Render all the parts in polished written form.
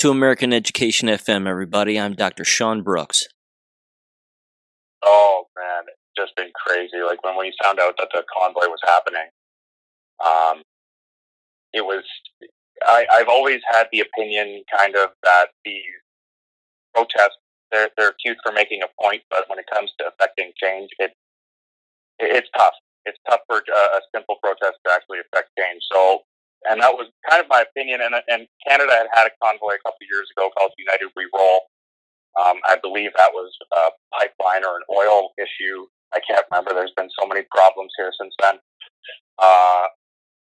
to American Education FM, everybody. I'm Dr. Sean Brooks. Oh, man, it's just been crazy. Like, when we found out that the convoy was happening, it was... I've always had the opinion, kind of, that these protests, they're cute for making a point, but when it comes to affecting change, it's tough. It's tough for a simple protest to actually affect change. So, and that was kind of my opinion. And Canada had a convoy a couple of years ago called United We Roll. I believe that was a pipeline or an oil issue. I can't remember. There's been so many problems here since then.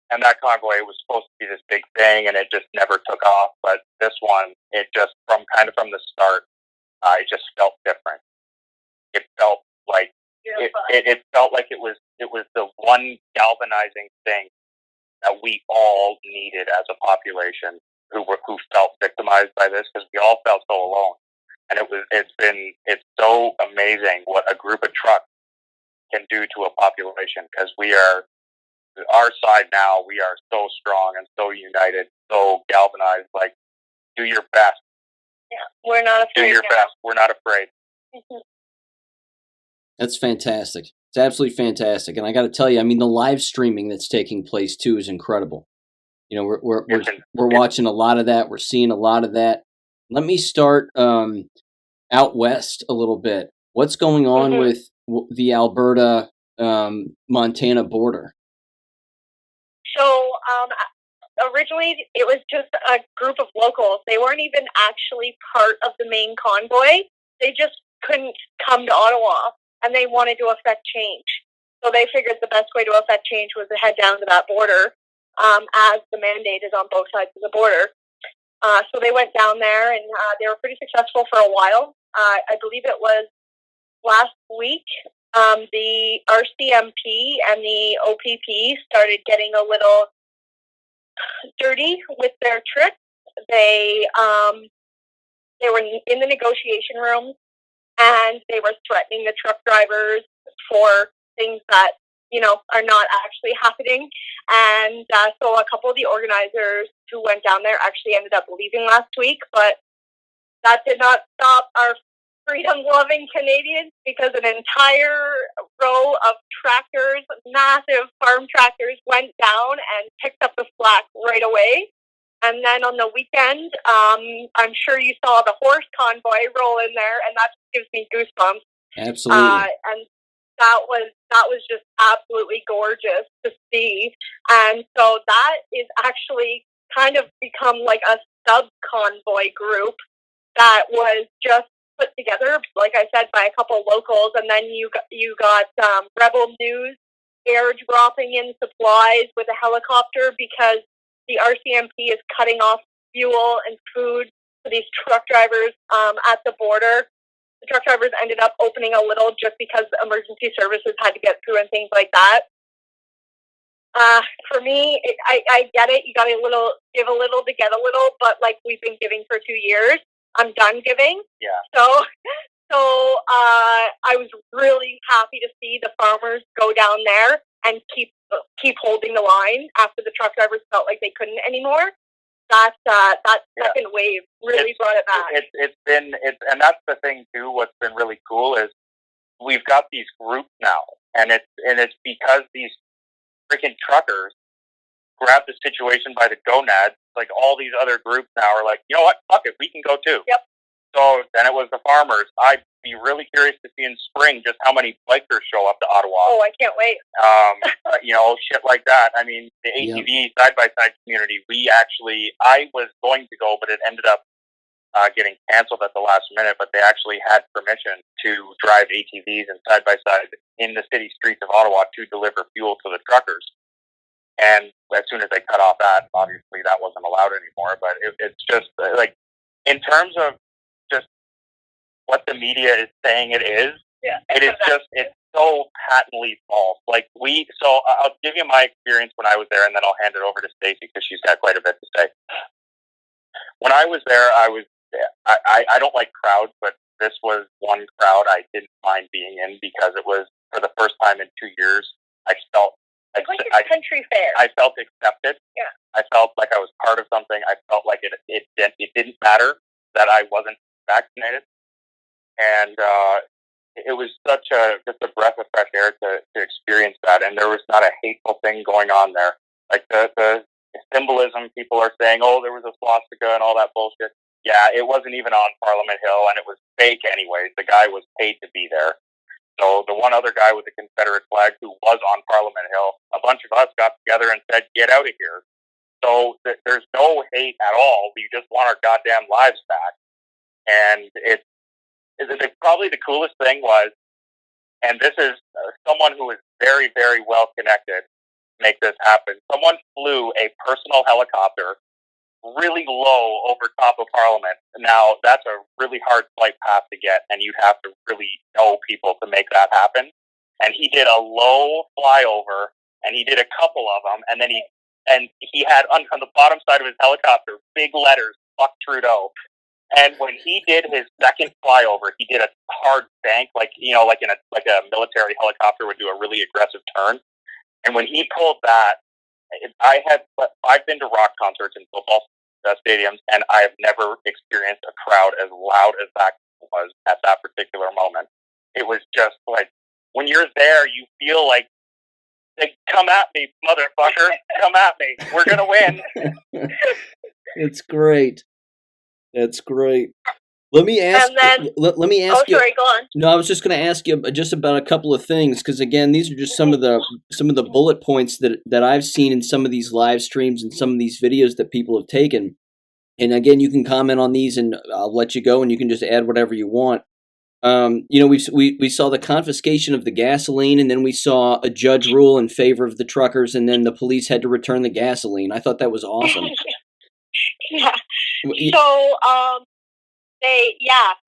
And that convoy was supposed to be this big thing, and it just never took off. But this one, it just from the start, it just felt different. It felt like it felt like it was the one galvanizing thing that we all needed as a population who felt victimized by this, because we all felt so alone. And it's so amazing what a group of trucks can do to a population, because our side now, we are so strong and so united, so galvanized. Like, do your best. Yeah, we're not afraid. Do your best. We're not afraid. Mm-hmm. That's fantastic. It's absolutely fantastic. And I got to tell you, I mean, the live streaming that's taking place too is incredible. You know, we're watching a lot of that. We're seeing a lot of that. Let me start out west a little bit. What's going on with the Alberta Montana border? So originally it was just a group of locals. They weren't even actually part of the main convoy. They just couldn't come to Ottawa, and they wanted to affect change. So they figured the best way to affect change was to head down to that border, as the mandate is on both sides of the border. So they went down there, and they were pretty successful for a while. I believe it was last week. The RCMP and the OPP started getting a little dirty with their tricks. They were in the negotiation room, and they were threatening the truck drivers for things that, you know, are not actually happening. And so a couple of the organizers who went down there actually ended up leaving last week, but that did not stop our freedom-loving Canadians, because an entire row of tractors, massive farm tractors, went down and picked up the slack right away. And then on the weekend, I'm sure you saw the horse convoy roll in there, and that gives me goosebumps. Absolutely. And that was just absolutely gorgeous to see. And so that is actually kind of become like a sub-convoy group that was just put together, like I said, by a couple locals. And then you got Rebel News airdropping in supplies with a helicopter, because the RCMP is cutting off fuel and food for these truck drivers at the border. The truck drivers ended up opening a little just because emergency services had to get through and things like that. For me, I get it. You got to give a little to get a little, but like we've been giving for 2 years, I'm done giving. Yeah. So I was really happy to see the farmers go down there and keep holding the line after the truck drivers felt like they couldn't anymore. That second wave really brought it back. And that's the thing too. What's been really cool is we've got these groups now, and it's because these freaking truckers grabbed the situation by the gonads. Like, all these other groups now are like, you know what, fuck it, we can go too. Yep. So then it was the farmers. I'd be really curious to see in spring just how many bikers show up to Ottawa. Oh, I can't wait. You know, shit like that. I mean, the ATV side-by-side community, I was going to go, but it ended up getting canceled at the last minute, but they actually had permission to drive ATVs and side-by-side in the city streets of Ottawa to deliver fuel to the truckers. And as soon as they cut off that, obviously that wasn't allowed anymore. But it's just, like, in terms of just what the media is saying it is, it's so patently false. Like, so I'll give you my experience when I was there, and then I'll hand it over to Stacy, because she's got quite a bit to say. When I was there, I don't like crowds, but this was one crowd I didn't mind being in, because it was, for the first time in 2 years, I felt like a country fair. I felt accepted. Yeah. I felt like I was part of something. I felt like it it didn't matter that I wasn't vaccinated, and it was just a breath of fresh air to experience that. And there was not a hateful thing going on there. Like the symbolism, people are saying, oh, there was a swastika and all that bullshit. Yeah, it wasn't even on Parliament Hill, and it was fake anyways. The guy was paid to be there. So the one other guy with the Confederate flag who was on Parliament Hill, a bunch of us got together and said, get out of here. So there's no hate at all. We just want our goddamn lives back. And probably the coolest thing was, and this is someone who is very, very well connected to make this happen. Someone flew a personal helicopter really low over top of Parliament. Now, that's a really hard flight path to get, and you'd have to really know people to make that happen. And he did a low flyover, and he did a couple of them, and then he had on the bottom side of his helicopter big letters, "Fuck Trudeau." And when he did his second flyover, he did a hard bank, like a military helicopter would do a really aggressive turn. And when he pulled that, I've been to rock concerts in football stadiums, and I have never experienced a crowd as loud as that was at that particular moment. It was just like, when you're there, you feel like, come at me, motherfucker, come at me. We're gonna win. It's great. That's great. Let me ask. Let me ask you. Sorry, go on. No, I was just going to ask you just about a couple of things, because again, these are just some of the bullet points that I've seen in some of these live streams and some of these videos that people have taken. And again, you can comment on these, and I'll let you go, and you can just add whatever you want. We saw the confiscation of the gasoline, and then we saw a judge rule in favor of the truckers, and then the police had to return the gasoline. I thought that was awesome. Yeah. So,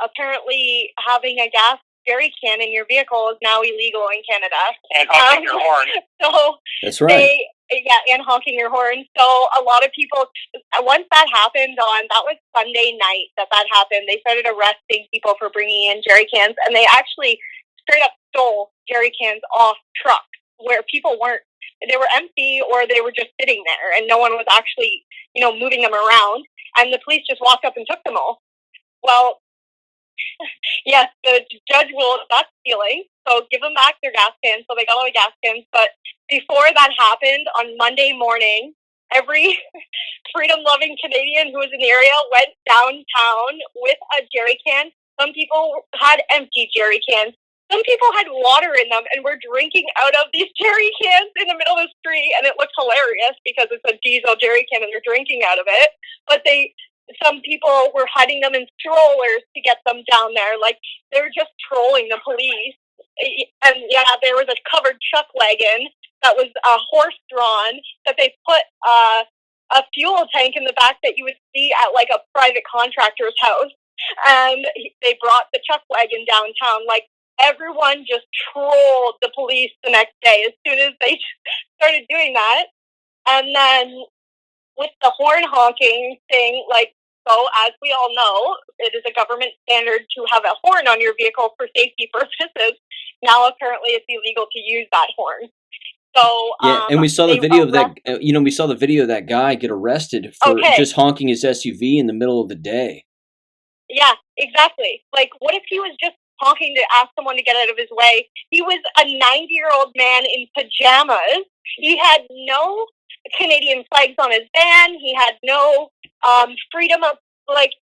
apparently having a gas jerry can in your vehicle is now illegal in Canada. And honking your horn. So that's right. And honking your horn. So a lot of people, once that happened that was Sunday night that happened, they started arresting people for bringing in jerry cans, and they actually straight up stole jerry cans off trucks where people weren't. They were empty, or they were just sitting there, and no one was actually, moving them around. And the police just walked up and took them all. Well, yes, the judge ruled that's stealing, so give them back their gas cans. So they got all the gas cans. But before that happened, on Monday morning, every freedom-loving Canadian who was in the area went downtown with a jerry can. Some people had empty jerry cans. Some people had water in them and were drinking out of these jerry cans in the middle of the street, and it looked hilarious because it's a diesel jerry can and they're drinking out of it. But some people were hiding them in strollers to get them down there. Like, they were just trolling the police. And yeah, there was a covered chuck wagon that was horse-drawn that they put a fuel tank in the back that you would see at like a private contractor's house. And they brought the chuck wagon downtown. Like, everyone just trolled the police the next day as soon as they started doing that. And then with the horn honking thing, so as we all know, it is a government standard to have a horn on your vehicle for safety purposes. Now, apparently, it's illegal to use that horn. So yeah, and we saw the video of that. We saw the video of that guy get arrested for just honking his SUV in the middle of the day. Yeah, exactly. Like, what if he was just honking to ask someone to get out of his way? He was a 90-year-old man in pajamas. He had no Canadian flags on his van. He had no freedom of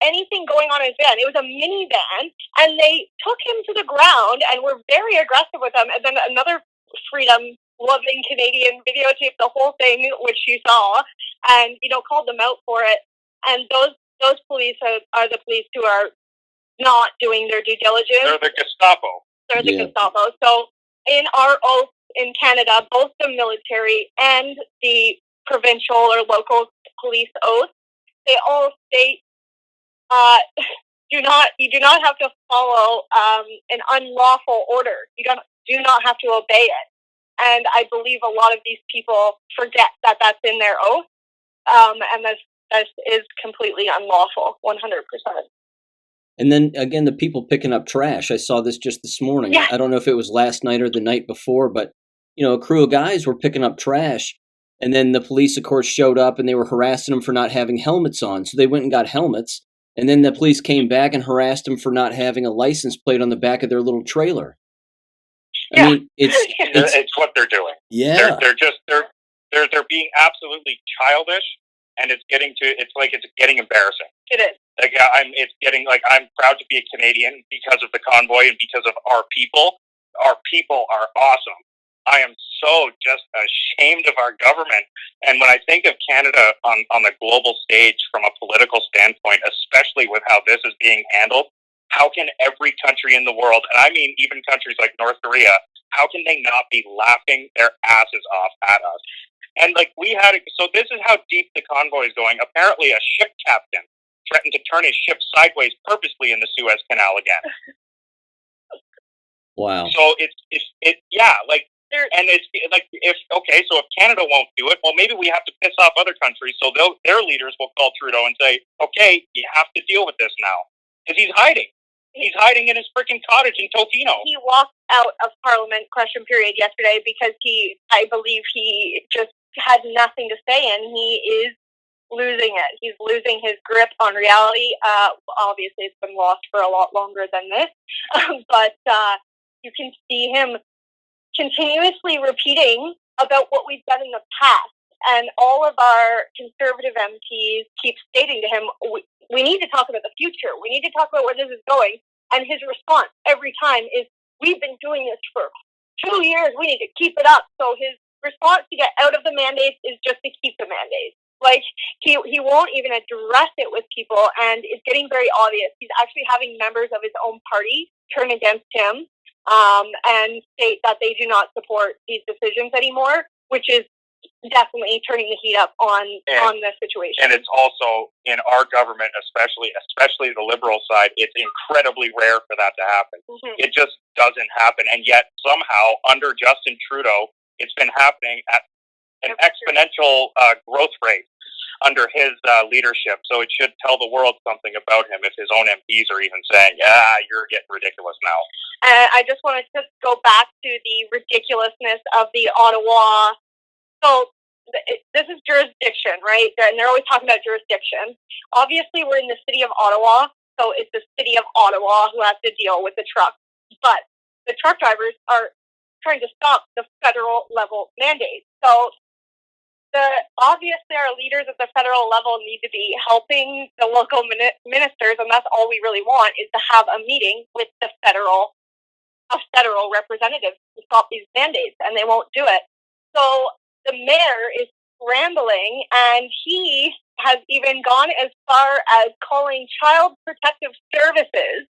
anything going on in his van. It was a minivan, and they took him to the ground and were very aggressive with him. And then another freedom-loving Canadian videotaped the whole thing, which you saw, and called them out for it. And those police are the police who are not doing their due diligence. They're the Gestapo. They're the Gestapo. So in our oath in Canada, both the military and the provincial or local police oath, they all state you do not have to follow an unlawful order. You do not have to obey it. And I believe a lot of these people forget that that's in their oath, and that is completely unlawful, 100%. And then, again, the people picking up trash. I saw this just this morning. Yeah. I don't know if it was last night or the night before, but, a crew of guys were picking up trash. And then the police, of course, showed up and they were harassing them for not having helmets on. So they went and got helmets. And then the police came back and harassed them for not having a license plate on the back of their little trailer. I mean, it's what they're doing. Yeah, they're being absolutely childish, and it's getting embarrassing. It is. I'm proud to be a Canadian because of the convoy and because of our people. Our people are awesome. I am so just ashamed of our government. And when I think of Canada on the global stage from a political standpoint, especially with how this is being handled, how can every country in the world, and I mean even countries like North Korea, how can they not be laughing their asses off at us? And so this is how deep the convoy is going. Apparently a ship captain threatened to turn his ship sideways purposely in the Suez Canal again. Wow. So if Canada won't do it, well, maybe we have to piss off other countries so their leaders will call Trudeau and say, okay, you have to deal with this now. Because he's hiding. He's hiding in his freaking cottage in Tofino. He walked out of Parliament question period yesterday because I believe he just had nothing to say, and he is losing it. He's losing his grip on reality. Obviously, it's been lost for a lot longer than this, but you can see him continuously repeating about what we've done in the past. And all of our Conservative MPs keep stating to him, we need to talk about the future. We need to talk about where this is going. And his response every time is, we've been doing this for 2 years. We need to keep it up. So his response to get out of the mandates is just to keep the mandates. He won't even address it with people. And it's getting very obvious. He's actually having members of his own party turn against him and state that they do not support these decisions anymore, which is definitely turning the heat up on the situation. And it's also in our government, especially the Liberal side, it's incredibly rare for that to happen. Mm-hmm. It just doesn't happen. And yet somehow under Justin Trudeau, it's been happening at an exponential growth rate under his leadership. So it should tell the world something about him if his own MPs are even saying, you're getting ridiculous now. I just wanted to go back to the ridiculousness of the Ottawa. So this is jurisdiction, right? And they're always talking about jurisdiction. Obviously, we're in the city of Ottawa, so it's the city of Ottawa who has to deal with the truck. But the truck drivers are trying to stop the federal level mandate. So obviously our leaders at the federal level need to be helping the local ministers, and that's all we really want, is to have a meeting with a federal representative to stop these mandates, and they won't do it. So the mayor is scrambling, and he has even gone as far as calling Child Protective Services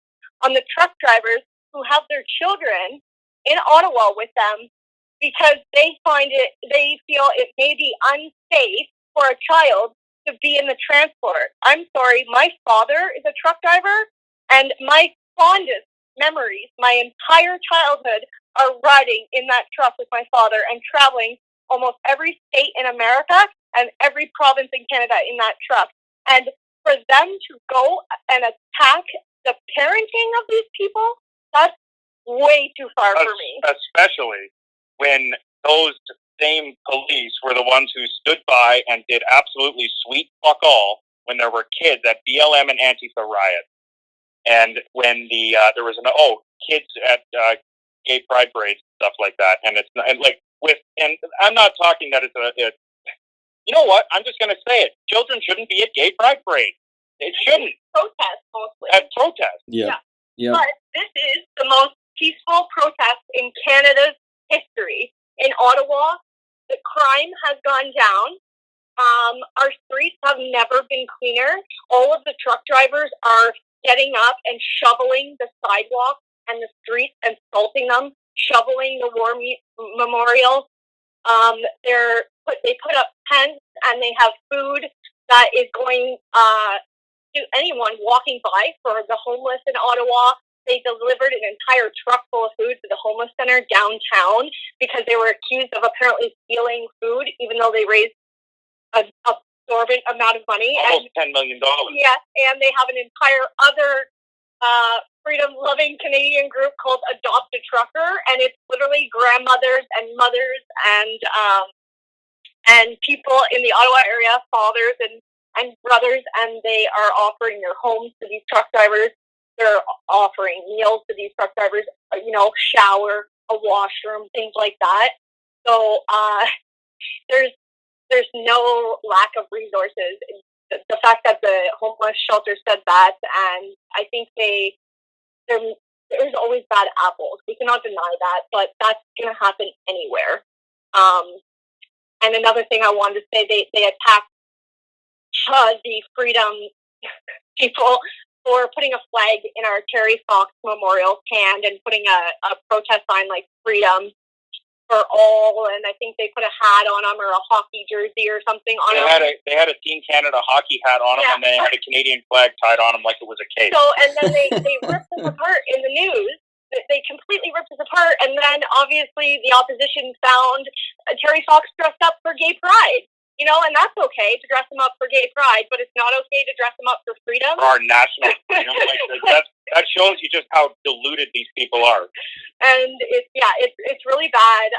on the truck drivers who have their children in Ottawa with them, because they feel it may be unsafe for a child to be in the transport. I'm sorry, my father is a truck driver, and my fondest memories, my entire childhood, are riding in that truck with my father and traveling almost every state in America and every province in Canada in that truck. And for them to go and attack the parenting of these people, that's way too far for me. Especially when those same police were the ones who stood by and did absolutely sweet fuck all when there were kids at BLM and Antifa riots. And when there was kids at gay pride parades and stuff like that. And I'm not talking that you know what? I'm just going to say it. Children shouldn't be at gay pride parades. They shouldn't. Protest mostly. At protest. Yeah. But this is the most peaceful protest in Canada's history. In Ottawa, the crime has gone down. Our streets have never been cleaner. All of the truck drivers are getting up and shoveling the sidewalks and the streets and salting them, shoveling the war memorial. They put up tents, and they have food that is going to anyone walking by for the homeless in Ottawa. They delivered an entire truck full of food to the homeless center downtown because they were accused of apparently stealing food, even though they raised an absorbent amount of money. Almost $10 million. Yes, and they have an entire other freedom-loving Canadian group called Adopt a Trucker, and it's literally grandmothers and mothers and people in the Ottawa area, fathers and brothers, and they are offering their homes to these truck drivers. They're offering meals to these truck drivers, shower, a washroom, things like that. So there's no lack of resources. The fact that the homeless shelter said that, and I think there's always bad apples. We cannot deny that, but that's going to happen anywhere. And another thing I wanted to say, they attacked the Freedom people for putting a flag in our Terry Fox Memorial stand and putting a protest sign like "Freedom for All," and I think they put a hat on them or a hockey jersey or something on them. They had a Team Canada hockey hat on them, and they had a Canadian flag tied on them like it was a cape. So, and then they ripped us apart in the news. They completely ripped us apart, and then obviously the opposition found Terry Fox dressed up for gay pride. And that's okay to dress them up for gay pride, but it's not okay to dress them up for freedom. For our national freedom. That shows you just how deluded these people are. And it's really bad.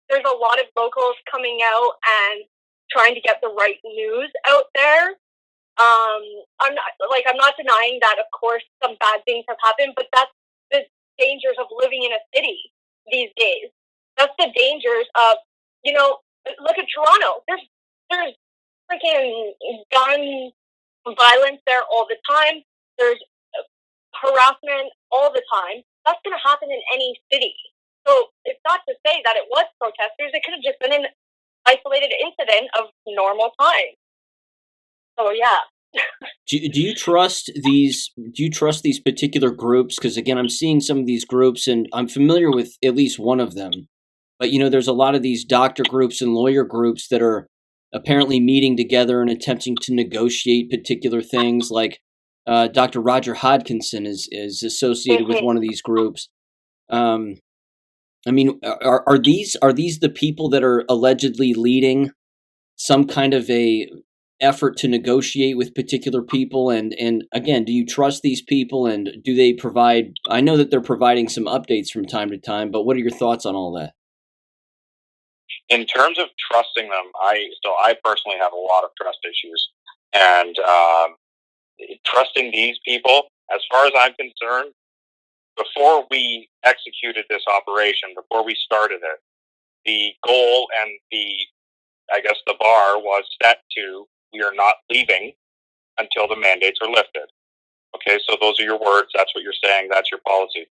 There's a lot of locals coming out and trying to get the right news out there. I'm not denying that, of course, some bad things have happened, but that's the dangers of living in a city these days. That's the dangers of, look at Toronto. There's freaking gun violence there all the time. There's harassment all the time. That's going to happen in any city. So it's not to say that it was protesters. It could have just been an isolated incident of normal time. So yeah. Do you trust these? Do you trust these particular groups? Because again, I'm seeing some of these groups, and I'm familiar with at least one of them. But there's a lot of these doctor groups and lawyer groups that are apparently meeting together and attempting to negotiate particular things. Like Dr. Roger Hodkinson is associated with one of these groups. Are these the people that are allegedly leading some kind of a effort to negotiate with particular people? And again, do you trust these people, and do they provide? I know that they're providing some updates from time to time, but what are your thoughts on all that? In terms of trusting them, I personally have a lot of trust issues, and trusting these people, as far as I'm concerned, before we executed this operation, before we started it, the goal and the bar was set to, we are not leaving until the mandates are lifted. Okay, so those are your words. That's what you're saying. That's your policy.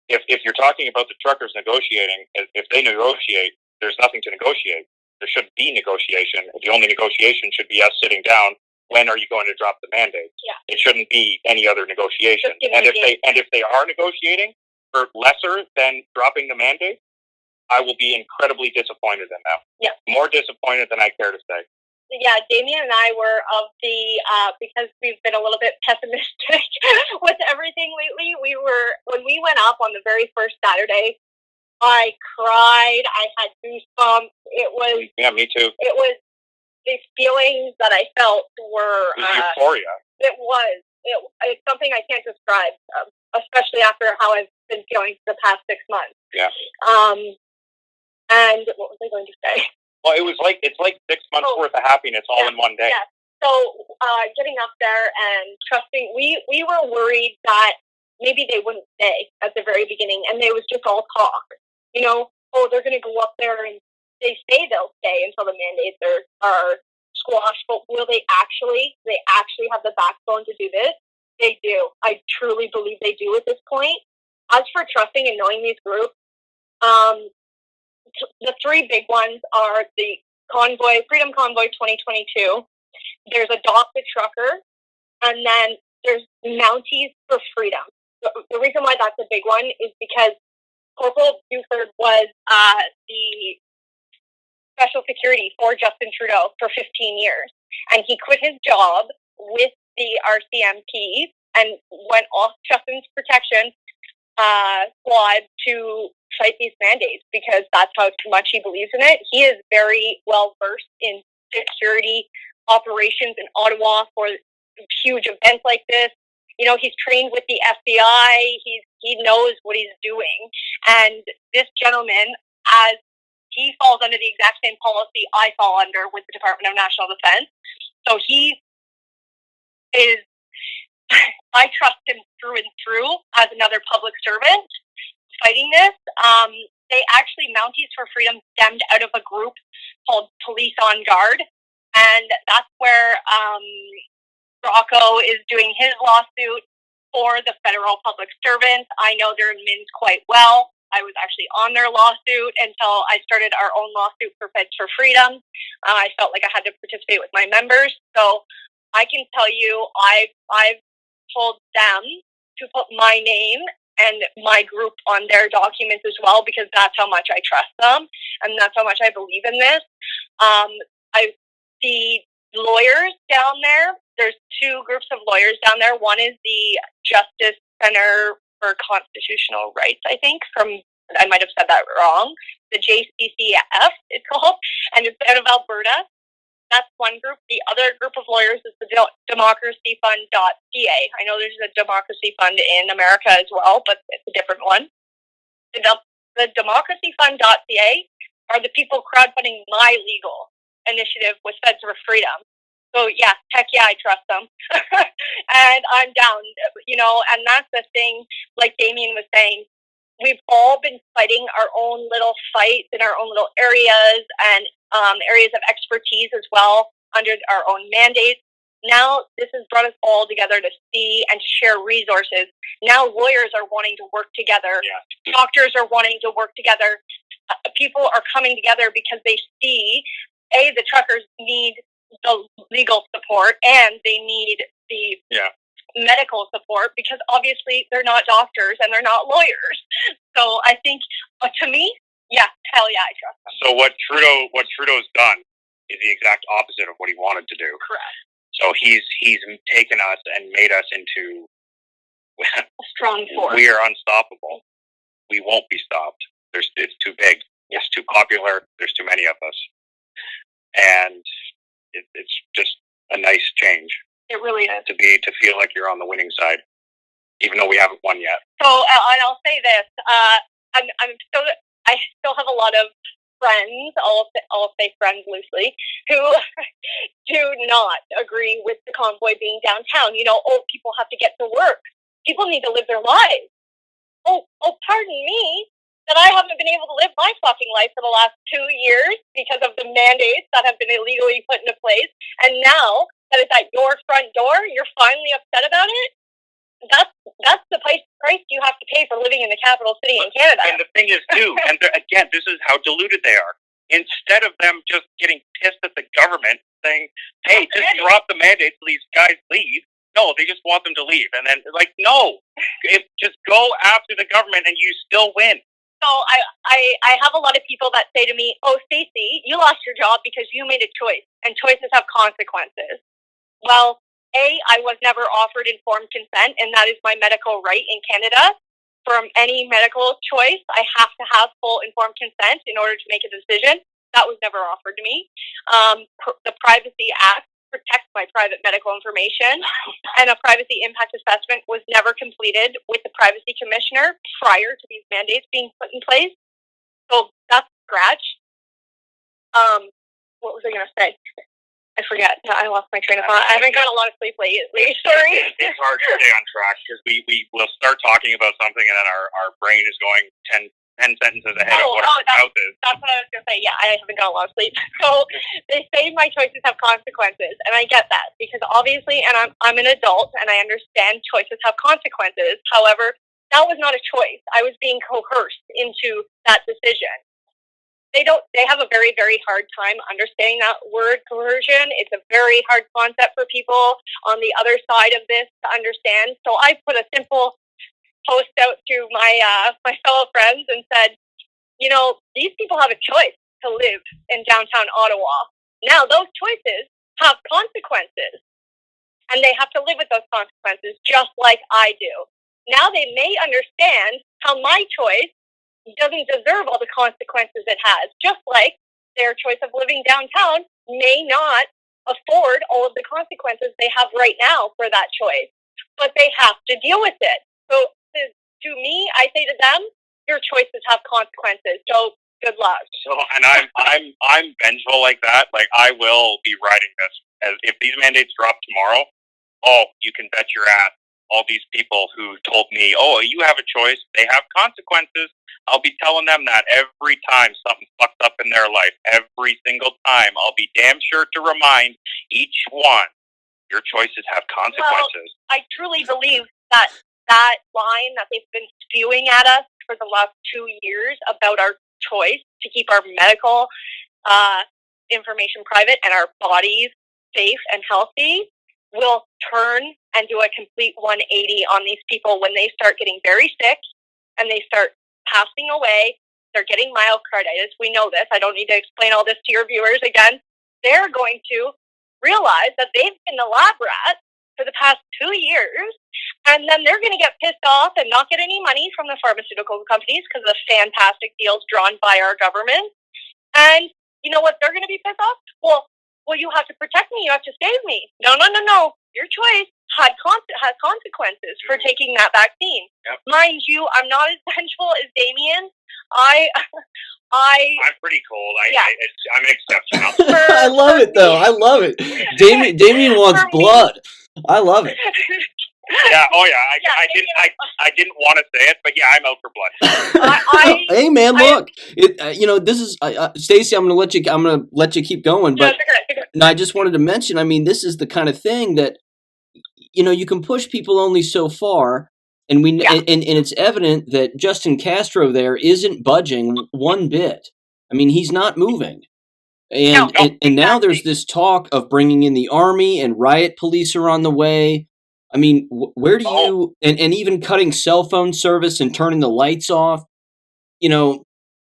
If you're talking about the truckers negotiating, if they negotiate, there's nothing to negotiate. There shouldn't be negotiation. The only negotiation should be us sitting down. When are you going to drop the mandate? Yeah. It shouldn't be any other negotiation. And if they are negotiating for lesser than dropping the mandate, I will be incredibly disappointed in them. Yeah. More disappointed than I care to say. Yeah, Damian and I were of the, because we've been a little bit pessimistic with everything lately, when we went up on the very first Saturday, I cried, I had goosebumps, it was... Yeah, me too. It was, the feelings that I felt were... It was euphoria. It was. It's something I can't describe, especially after how I've been feeling for the past 6 months. Yeah. And what was I going to say? Well, it's like 6 months worth of happiness all in one day. Yeah. So getting up there and trusting, we were worried that maybe they wouldn't stay at the very beginning, and they was just all talk. They're going to go up there and they say they'll stay until the mandates are squashed, but will they actually? Do they actually have the backbone to do this? They do. I truly believe they do at this point. As for trusting and knowing these groups, the three big ones are the Freedom Convoy 2022. There's Adopt a Trucker, and then there's Mounties for Freedom. The reason why that's a big one is because Corporal Buford was the special security for Justin Trudeau for 15 years, and he quit his job with the RCMP and went off Justin's protection squad to fight these mandates because that's how much he believes in it. He is very well versed in security operations in Ottawa for huge events like this. He's trained with the FBI. He knows what he's doing. And this gentleman, as he falls under the exact same policy I fall under with the Department of National Defense. So he is, I trust him through and through as another public servant fighting this. They actually, Mounties for Freedom stemmed out of a group called Police on Guard, and that's where Rocco is doing his lawsuit for the federal public servants. I know their MINs quite well. I was actually on their lawsuit until I started our own lawsuit for Feds for Freedom. I felt like I had to participate with my members. So I can tell you, I've told them to put my name and my group on their documents as well, because that's how much I trust them and that's how much I believe in this. I see lawyers down there. There's two groups of lawyers down there. One is the Justice Center for Constitutional Rights, I think, I might have said that wrong. The JCCF, it's called, and it's out of Alberta. That's one group. The other group of lawyers is the democracyfund.ca. I know there's a democracy fund in America as well, but it's a different one. The democracyfund.ca are the people crowdfunding my legal initiative with Feds for Freedom. So yeah, heck yeah, I trust them. And I'm down, and that's the thing, like Damian was saying, we've all been fighting our own little fights in our own little areas and areas of expertise as well under our own mandates. Now this has brought us all together to see and to share resources. Now lawyers are wanting to work together. Yeah. Doctors are wanting to work together. People are coming together because they see, the truckers need the legal support and they need the medical support, because obviously they're not doctors and they're not lawyers. So I think, to me, yeah, hell yeah, I trust them. So what Trudeau's done is the exact opposite of what he wanted to do. Correct. So he's taken us and made us into a strong force. We are unstoppable. We won't be stopped. It's too big. Yeah. It's too popular. There's too many of us, and it's just a nice change. It really is. To feel like you're on the winning side, even though we haven't won yet. So, and I'll say this: I still have a lot of friends. I'll say friends loosely, who do not agree with the convoy being downtown. People have to get to work. People need to live their lives. Pardon me, that I haven't been able to live my fucking life for the last 2 years because of the mandates that have been illegally put into place, and now that it's at your front door, you're finally upset about it? That's the price you have to pay for living in the capital city in Canada. And the thing is, too, and again, this is how deluded they are. Instead of them just getting pissed at the government, saying, hey, just drop the mandates, these guys leave. No, they just want them to leave. And then, no, just go after the government and you still win. So I have a lot of people that say to me, Stacy, you lost your job because you made a choice, and choices have consequences. Well, I was never offered informed consent, and that is my medical right in Canada. From any medical choice, I have to have full informed consent in order to make a decision. That was never offered to me. The Privacy Act protects my private medical information, and a privacy impact assessment was never completed with the Privacy Commissioner prior to these mandates being put in place. So that's a scratch. What was I going to say? I forget. I lost my train of thought. I haven't got a lot of sleep lately. Sorry. It's hard to stay on track because we will start talking about something and then our brain is going 10 sentences ahead of what our mouth is. That's what I was going to say. Yeah, I haven't got a lot of sleep. So they say my choices have consequences, and I get that because obviously, and I'm an adult and I understand choices have consequences. However, that was not a choice. I was being coerced into that decision. They have a very, very hard time understanding that word coercion. It's a very hard concept for people on the other side of this to understand. So I put a simple post out to my fellow friends and said, these people have a choice to live in downtown Ottawa. Now those choices have consequences, and they have to live with those consequences just like I do. Now they may understand how my choice doesn't deserve all the consequences it has, just like their choice of living downtown may not afford all of the consequences they have right now for that choice, but they have to deal with it. So to me, I say to them, your choices have consequences. So good luck. So, and I'm vengeful like that. Like, I will be riding this. As if these mandates drop tomorrow, you can bet your ass. All these people who told me, you have a choice, they have consequences. I'll be telling them that every time something fucked up in their life. Every single time. I'll be damn sure to remind each one, your choices have consequences. Well, I truly believe that line that they've been spewing at us for the last 2 years about our choice to keep our medical information private and our bodies safe and healthy will turn and do a complete 180 on these people when they start getting very sick and they start passing away. They're getting myocarditis. We know this. I don't need to explain all this to your viewers again. They're going to realize that they've been the lab rat for the past 2 years, and then they're going to get pissed off and not get any money from the pharmaceutical companies because of the fantastic deals drawn by our government. And you know what they're going to be pissed off? Well, you have to protect me. You have to save me. No. Your choice has consequences for taking that vaccine. Yep. Mind you, I'm not as vengeful as Damian. I'm pretty cold. I'm exceptional. I love it, though. I love it. Damien wants blood. I love it. Yeah. Oh, yeah. I didn't want to say it, but yeah, I'm out for blood. Hey, man, look. This is Stacy. I'm gonna let you keep going, but I just wanted to mention. I mean, this is the kind of thing that you can push people only so far, and and it's evident that Justin Castro there isn't budging one bit. I mean, he's not moving. And now there's this talk of bringing in the army and riot police are on the way. I mean, where do you and even cutting cell phone service and turning the lights off,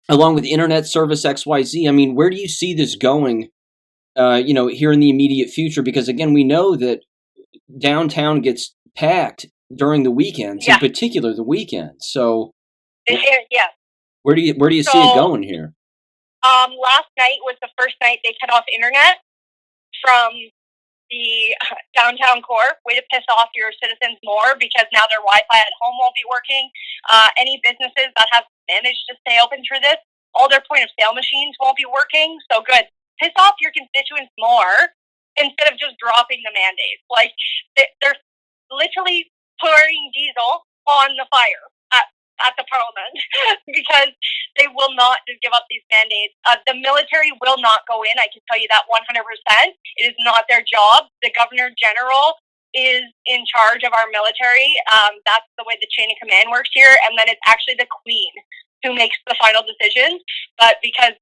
along with internet service XYZ. I mean, where do you see this going, here in the immediate future? Because again, we know that downtown gets packed during the weekends, in particular the weekends. So, where do you see it going here? Last night was the first night they cut off internet from the downtown core. Way to piss off your citizens more, because now their Wi-Fi at home won't be working. Any businesses that have managed to stay open through this, all their point of sale machines won't be working. So good. Piss off your constituents more instead of just dropping the mandates. Like, they're literally pouring diesel on the fire at the parliament because they will not just give up these mandates. The military will not go in. I can tell you that 100%. It is not their job. The Governor General is in charge of our military. That's the way the chain of command works here. And then it's actually the Queen who makes the final decisions. But because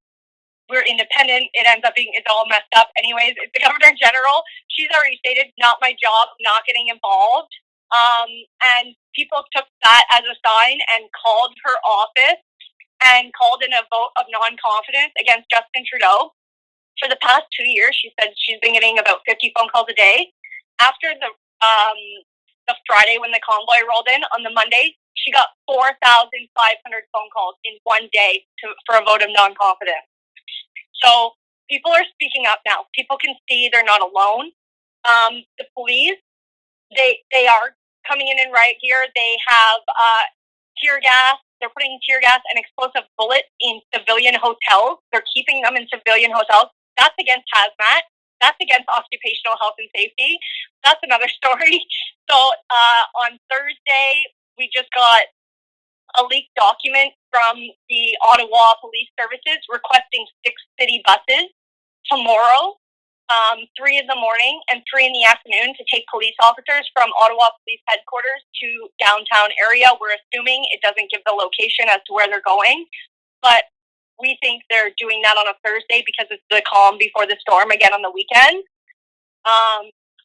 we're independent, it ends up being, it's all messed up anyways. It's the Governor General. She's already stated, not my job, not getting involved. And people took that as a sign and called her office and called in a vote of non-confidence against Justin Trudeau. For the past 2 years, she said she's been getting about 50 phone calls a day. After the Friday when the convoy rolled in, on the Monday, she got 4,500 phone calls in one day for a vote of non-confidence. So people are speaking up now. People can see they're not alone. The police, they are coming in and riot gear. They have tear gas. They're putting tear gas and explosive bullets in civilian hotels. They're keeping them in civilian hotels. That's against hazmat. That's against occupational health and safety. That's another story. So on Thursday, we just got a leaked document from the Ottawa Police Services requesting 6 city buses tomorrow, 3 in the morning and 3 in the afternoon, to take police officers from Ottawa Police Headquarters to downtown area. We're assuming it doesn't give the location as to where they're going, but we think they're doing that on a Thursday because it's the calm before the storm again on the weekend.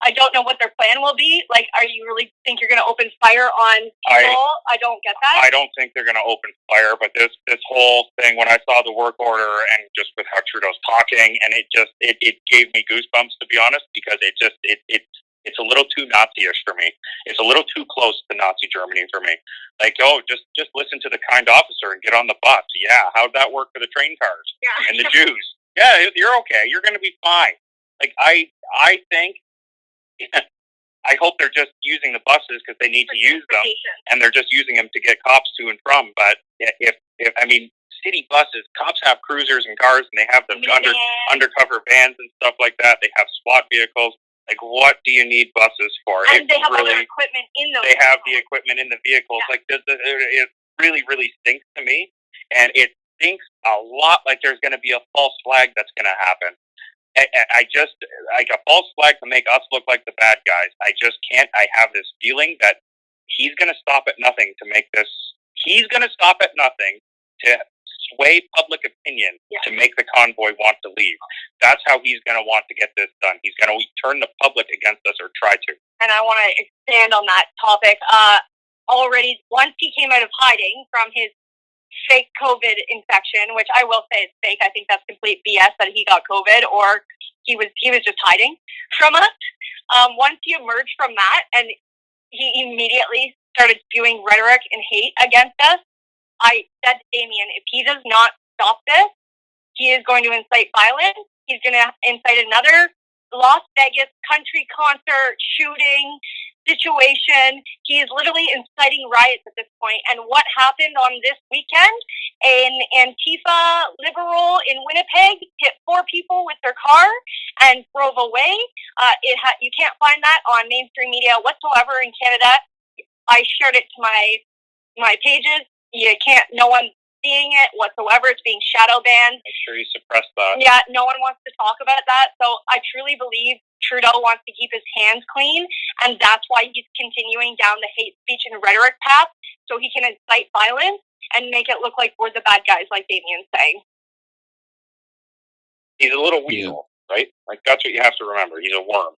I don't know what their plan will be. Like, are you really think you're going to open fire on people? I don't get that. I don't think they're going to open fire, but this whole thing, when I saw the work order and just with how Trudeau's talking, and it gave me goosebumps, to be honest, because it's a little too Nazi-ish for me. It's a little too close to Nazi Germany for me. Like, just listen to the kind officer and get on the bus. Yeah, how'd that work for the train cars and the Jews? Yeah, you're okay. You're going to be fine. Like, I think. I hope they're just using the buses because they need to use them, and they're just using them to get cops to and from. But if city buses. Cops have cruisers and cars, and they have the undercover vans and stuff like that. They have SWAT vehicles. Like, what do you need buses for? And they have all their equipment in those. They have the equipment in the vehicles. Yeah. Like, it really, really stinks to me. And it stinks a lot like there's going to be a false flag that's going to happen. I just, like a false flag to make us look like the bad guys. I just can't. I have this feeling that he's going to stop at nothing to make this. He's going to stop at nothing to sway public opinion to make the convoy want to leave. That's how he's going to want to get this done. He's going to turn the public against us or try to. And I want to expand on that topic. Already, once he came out of hiding from his fake COVID infection, which I will say is fake. I think that's complete BS that he got COVID or he was just hiding from us. Once he emerged from that and he immediately started spewing rhetoric and hate against us, I said to Damian, if he does not stop this, he is going to incite violence. He's going to incite another Las Vegas country concert shooting situation. He is literally inciting riots at this point. And what happened on this weekend? An Antifa liberal in Winnipeg hit 4 people with their car and drove away. You can't find that on mainstream media whatsoever in Canada. I shared it to my pages. You can't. No one's seeing it whatsoever. It's being shadow banned. I'm sure you suppressed that. Yeah, no one wants to talk about that. So I truly believe Trudeau wants to keep his hands clean, and that's why he's continuing down the hate speech and rhetoric path, so he can incite violence and make it look like we're the bad guys, like Damian's saying. He's a little weasel, right? Like, that's what you have to remember. He's a worm.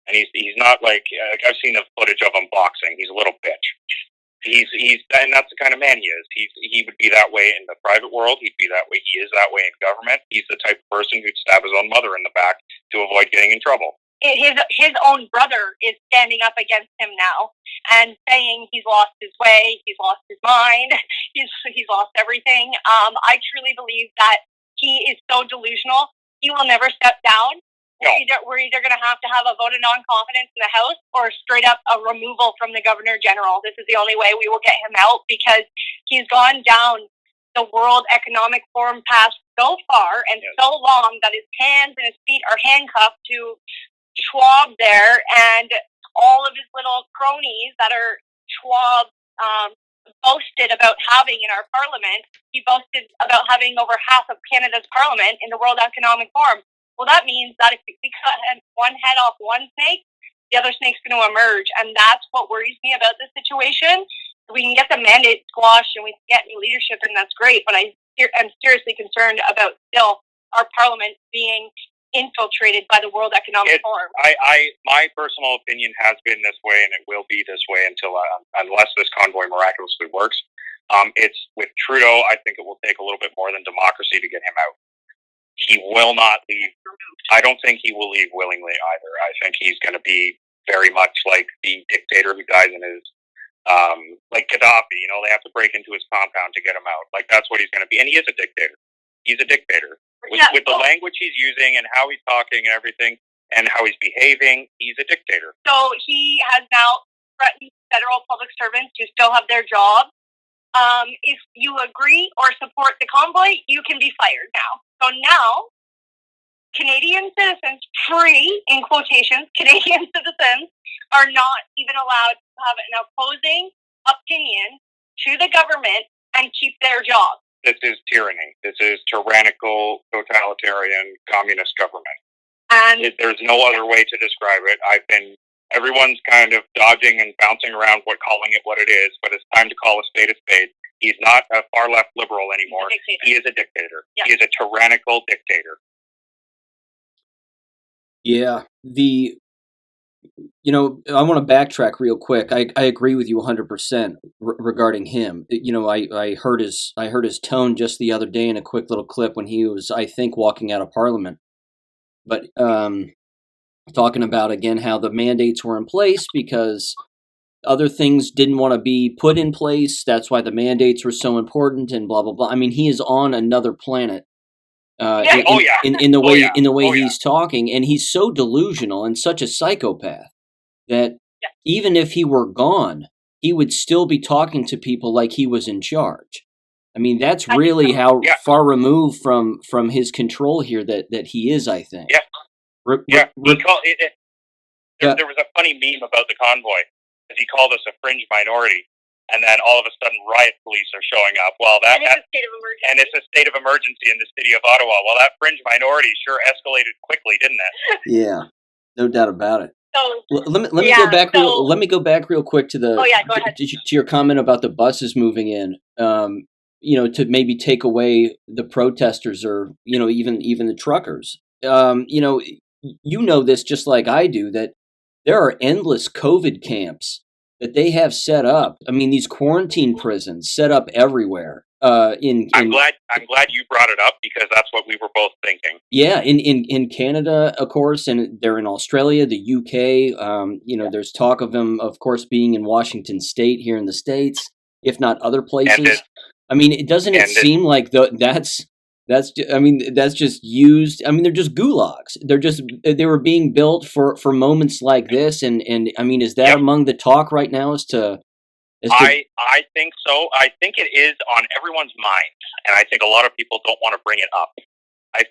And he's not like I've seen the footage of him boxing. He's a little bitch. And that's the kind of man he is. He would be that way in the private world. He'd be that way. He is that way in government. He's the type of person who'd stab his own mother in the back to avoid getting in trouble. His own brother is standing up against him now and saying he's lost his way, he's lost his mind, he's lost everything. I truly believe that he is so delusional. He will never step down. No. We're either going to have a vote of non-confidence in the House or straight up a removal from the Governor General. This is the only way we will get him out because he's gone down the World Economic Forum path so far and so long that his hands and his feet are handcuffed to Schwab there and all of his little cronies that are Schwab boasted about having in our parliament. He boasted about having over half of Canada's parliament in the World Economic Forum. Well, that means that if we cut one head off one snake, the other snake's going to emerge. And that's what worries me about this situation. We can get the mandate squashed and we can get new leadership, and that's great. But I'm seriously concerned about still our parliament being infiltrated by the World Economic Forum. My personal opinion has been this way, and it will be this way unless this convoy miraculously works. It's with Trudeau. I think it will take a little bit more than democracy to get him out. He will not leave. I don't think he will leave willingly either. I think he's going to be very much like the dictator who dies in his, like Gaddafi. You know, they have to break into his compound to get him out. Like, that's what he's going to be. And he is a dictator. He's a dictator. With the language he's using and how he's talking and everything and how he's behaving, he's a dictator. So he has now threatened federal public servants to still have their jobs. If you agree or support the convoy, you can be fired now. So now, Canadian citizens, free, in quotations, Canadian citizens, are not even allowed to have an opposing opinion to the government and keep their job. This is tyranny. This is tyrannical, totalitarian, communist government. And there's no other way to describe it. Everyone's kind of dodging and bouncing around calling it what it is, but it's time to call a spade a spade. He's not a far-left liberal anymore. He is a dictator. Yeah. He is a tyrannical dictator. Yeah. I want to backtrack real quick. I agree with you 100% regarding him. I heard his tone just the other day in a quick little clip when he was, I think, walking out of Parliament. But talking about, again, how the mandates were in place because other things didn't want to be put in place. That's why the mandates were so important and blah, blah, blah. I mean, he is on another planet in the way he's talking. And he's so delusional and such a psychopath that even if he were gone, he would still be talking to people like he was in charge. I mean, that's really how far removed from his control here that he is, I think. Yeah. There was a funny meme about the convoy, because he called us a fringe minority, and then all of a sudden riot police are showing up. Well, and it's a state of emergency. And it's a state of emergency in the city of Ottawa. Well, that fringe minority sure escalated quickly, didn't it? Yeah, no doubt about it. So, let me go back. Let me go back real quick to the. Oh yeah, go ahead. To your comment about the buses moving in. To maybe take away the protesters, or even the truckers. You know this just like I do, that there are endless COVID camps that they have set up. I mean, these quarantine prisons set up everywhere. I'm glad you brought it up, because that's what we were both thinking. Yeah, in Canada, of course, and they're in Australia, the UK. There's talk of them, of course, being in Washington State here in the States, if not other places. It seem like that's just used. I mean, they're just gulags. They were being built for moments like this, and I mean, is that among the talk right now? I think so. I think it is on everyone's mind, and I think a lot of people don't want to bring it up.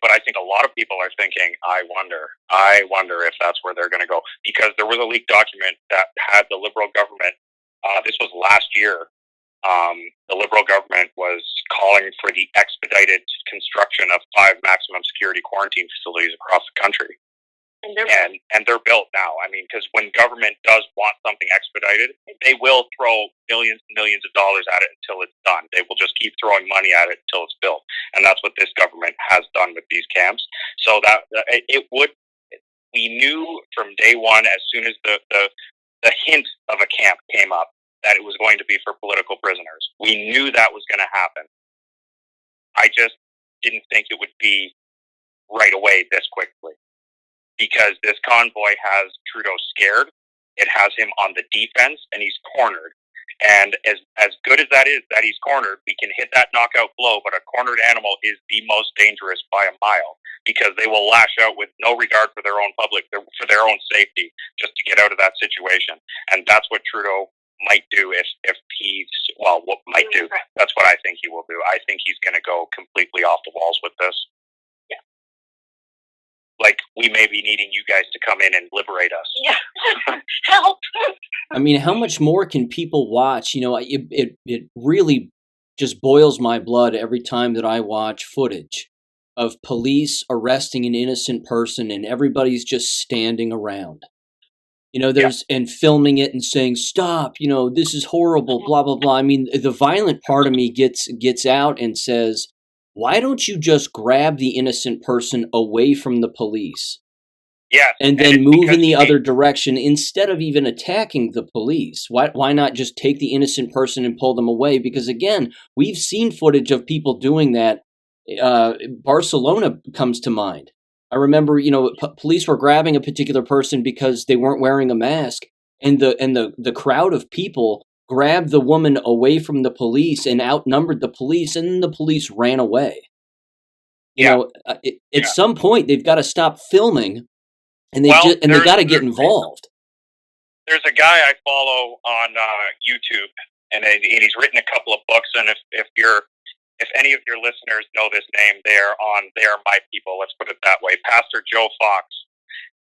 But I think a lot of people are thinking, I wonder if that's where they're going to go, because there was a leaked document that had the Liberal government. This was last year. The Liberal government was calling for the expedited construction of 5 maximum security quarantine facilities across the country. And they're built now. I mean, because when government does want something expedited, they will throw millions and millions of dollars at it until it's done. They will just keep throwing money at it until it's built. And that's what this government has done with these camps. So we knew from day one, as soon as the hint of a camp came up, that it was going to be for political prisoners. We knew that was going to happen. I just didn't think it would be right away this quickly, because this convoy has Trudeau scared. It has him on the defense, and he's cornered. And as good as that is, that he's cornered, we can hit that knockout blow, but a cornered animal is the most dangerous by a mile, because they will lash out with no regard for their own public, for their own safety, just to get out of that situation. And that's what Trudeau might do if he's, what might do. That's what I think he will do. I think he's going to go completely off the walls with this. Yeah. Like, we may be needing you guys to come in and liberate us. Yeah. Help. I mean, how much more can people watch? It really just boils my blood every time that I watch footage of police arresting an innocent person and everybody's just standing around. And filming it and saying, stop, this is horrible, blah, blah, blah. I mean, the violent part of me gets out and says, why don't you just grab the innocent person away from the police? Yeah. And then move in the other direction instead of even attacking the police? Why not just take the innocent person and pull them away? Because again, we've seen footage of people doing that. Barcelona comes to mind. I remember, police were grabbing a particular person because they weren't wearing a mask, and the crowd of people grabbed the woman away from the police and outnumbered the police, and then the police ran away. At some point they've got to stop filming, and they got to get involved. There's a guy I follow on YouTube, and he's written a couple of books. And if any of your listeners know this name, they are my people. Let's put it that way. Pastor Joe Fox,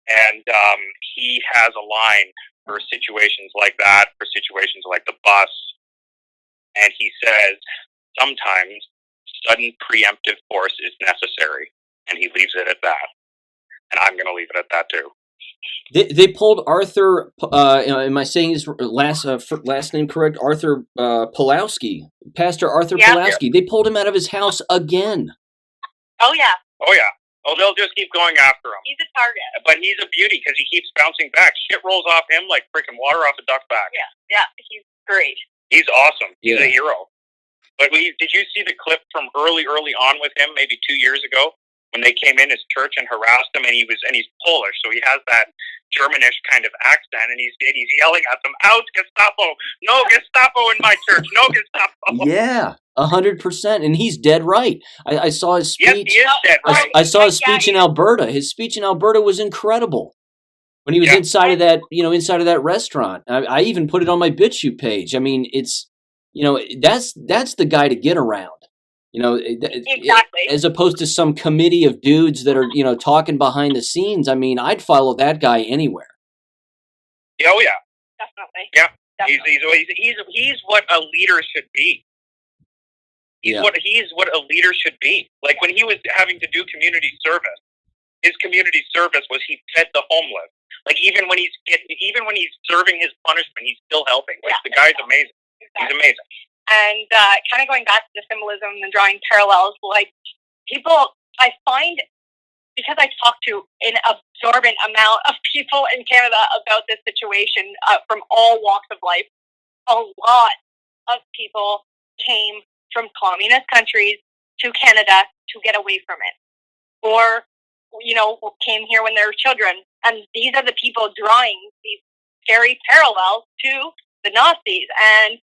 and he has a line for situations like that, for situations like the bus, and he says sometimes sudden preemptive force is necessary, and he leaves it at that. And I'm going to leave it at that too. They pulled Arthur. Am I saying his last name correct? Arthur Pulowski, Pastor Arthur Pulowski. They pulled him out of his house again. Oh yeah. Oh, they'll just keep going after him. He's a target. But he's a beauty because he keeps bouncing back. Shit rolls off him like freaking water off a duck's back. Yeah. He's great. He's awesome. He's a hero. But did you see the clip from early on with him, maybe 2 years ago? When they came in his church and harassed him, and he's Polish, so he has that Germanish kind of accent, and he's yelling at them, "Out Gestapo! No Gestapo in my church! No Gestapo!" Yeah, 100%, and he's dead right. I saw his speech. Yes, he is dead right. I saw his speech in Alberta. His speech in Alberta was incredible. When he was inside of that restaurant, I even put it on my BitChute page. I mean, it's that's the guy to get around. Exactly. As opposed to some committee of dudes that are, talking behind the scenes. I mean, I'd follow that guy anywhere. Oh yeah, definitely. Yeah, definitely. he's what a leader should be. He's what a leader should be. Like when he was having to do community service, his community service was he fed the homeless. Like even when he's serving his punishment, he's still helping. Like the guy's amazing. Exactly. He's amazing. And kind of going back to the symbolism and drawing parallels, like people, I find, because I talk to an absorbent amount of people in Canada about this situation from all walks of life, a lot of people came from communist countries to Canada to get away from it, or came here when they were children, and these are the people drawing these scary parallels to the Nazis and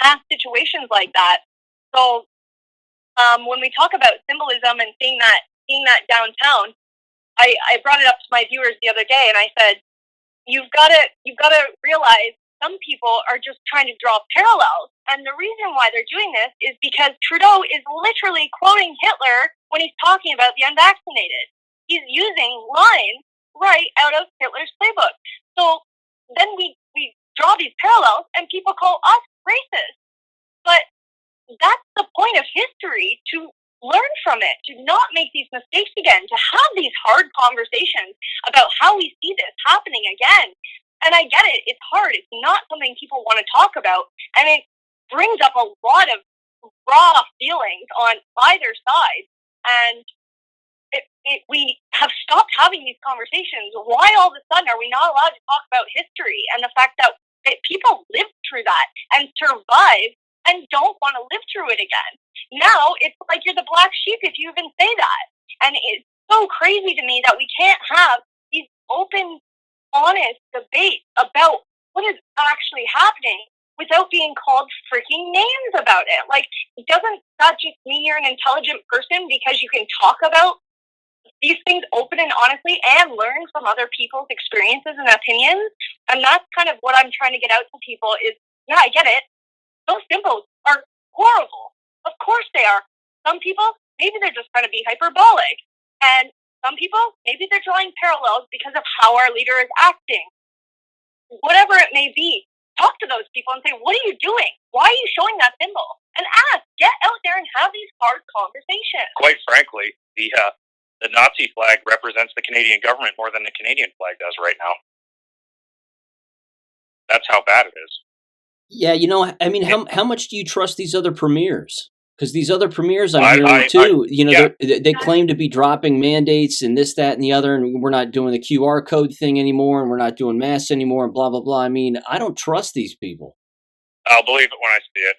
past situations like that. So when we talk about symbolism and seeing that downtown, I brought it up to my viewers the other day, and I said, you've got to realize some people are just trying to draw parallels, and the reason why they're doing this is because Trudeau is literally quoting Hitler when he's talking about the unvaccinated. He's using lines right out of Hitler's playbook. So then we draw these parallels, and people call us racist. But that's the point of history, to learn from it, to not make these mistakes again, to have these hard conversations about how we see this happening again. And I get it, it's hard. It's not something people want to talk about. And it brings up a lot of raw feelings on either side. And we have stopped having these conversations. Why all of a sudden are we not allowed to talk about history and the fact that people lived through that and survived and don't want to live through it again? Now it's like you're the black sheep if you even say that. And it's so crazy to me that we can't have these open, honest debates about what is actually happening without being called freaking names about it. Like, doesn't that just mean you're an intelligent person because you can talk about these things open and honestly and learn from other people's experiences and opinions? And that's kind of what I'm trying to get out to people is, yeah, I get it. Those symbols are horrible. Of course they are. Some people, maybe they're just trying to be hyperbolic. And some people, maybe they're drawing parallels because of how our leader is acting. Whatever it may be, talk to those people and say, what are you doing? Why are you showing that symbol? And ask, get out there and have these hard conversations. Quite frankly, the Nazi flag represents the Canadian government more than the Canadian flag does right now. That's how bad it is. Yeah, I mean, how much do you trust these other premiers? Because these other premiers I'm hearing too, they claim to be dropping mandates and this, that, and the other, and we're not doing the QR code thing anymore, and we're not doing masks anymore, and blah, blah, blah. I mean, I don't trust these people. I'll believe it when I see it.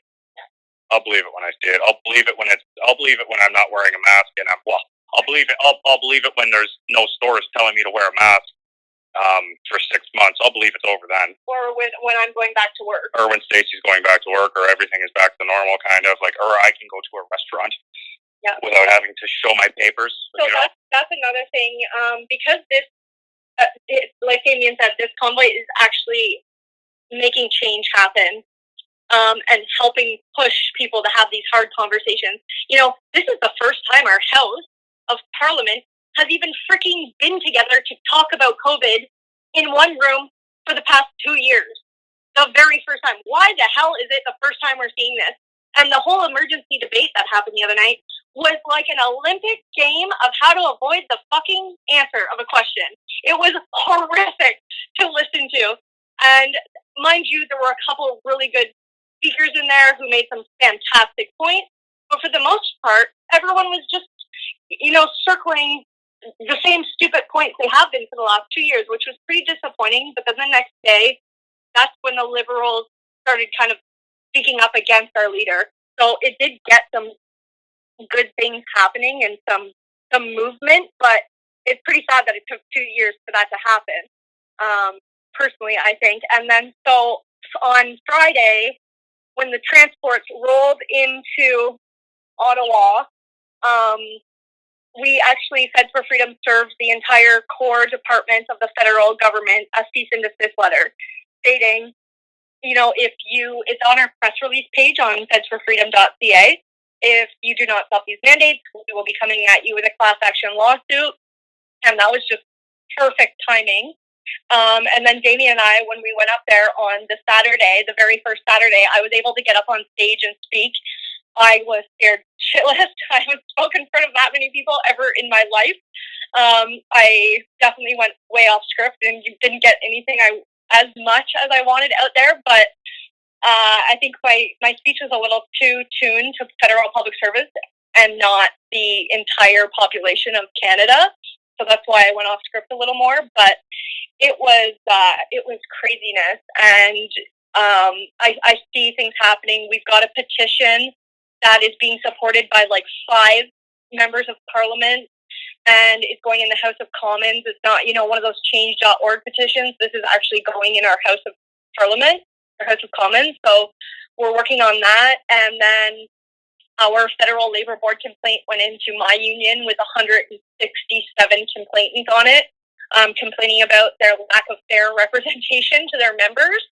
I'll believe it when I see it. I'll believe it when I'm not wearing a mask, and I'll believe it. I'll believe it when there's no stores telling me to wear a mask for 6 months. I'll believe it's over then. Or when I'm going back to work. Or when Stacy's going back to work, or everything is back to normal, kind of like, or I can go to a restaurant without having to show my papers. So that's another thing. Because this, like Damian said, this convoy is actually making change happen. And helping push people to have these hard conversations. This is the first time our House of Parliament has even freaking been together to talk about COVID in one room for the past 2 years. The very first time. Why the hell is it the first time we're seeing this? And the whole emergency debate that happened the other night was like an Olympic game of how to avoid the fucking answer of a question. It was horrific to listen to. And mind you, there were a couple of really good speakers in there who made some fantastic points. But for the most part, everyone was just, circling the same stupid points they have been for the last 2 years, which was pretty disappointing. But then the next day, that's when the Liberals started kind of speaking up against our leader. So it did get some good things happening and some movement, but it's pretty sad that it took 2 years for that to happen, personally, I think. And then so on Friday, when the transports rolled into Ottawa, we actually, Feds for Freedom served the entire core department of the federal government a cease and desist letter stating, it's on our press release page on fedsforfreedom.ca. if you do not stop these mandates, we will be coming at you with a class action lawsuit. And that was just perfect timing. And then Damian and I, when we went up there on the Saturday, the very first Saturday, I was able to get up on stage and speak. I was scared shitless. I haven't spoken in front of that many people ever in my life. I definitely went way off script and didn't get anything as much as I wanted out there, but I think my speech was a little too tuned to federal public service and not the entire population of Canada. So that's why I went off script a little more. But it was craziness, and I see things happening. We've got a petition that is being supported by like 5 members of Parliament, and it's going in the House of Commons. It's not, one of those change.org petitions. This is actually going in our House of Parliament, our House of Commons. So we're working on that. And then our federal labor board complaint went into my union with 167 complainants on it, complaining about their lack of fair representation to their members.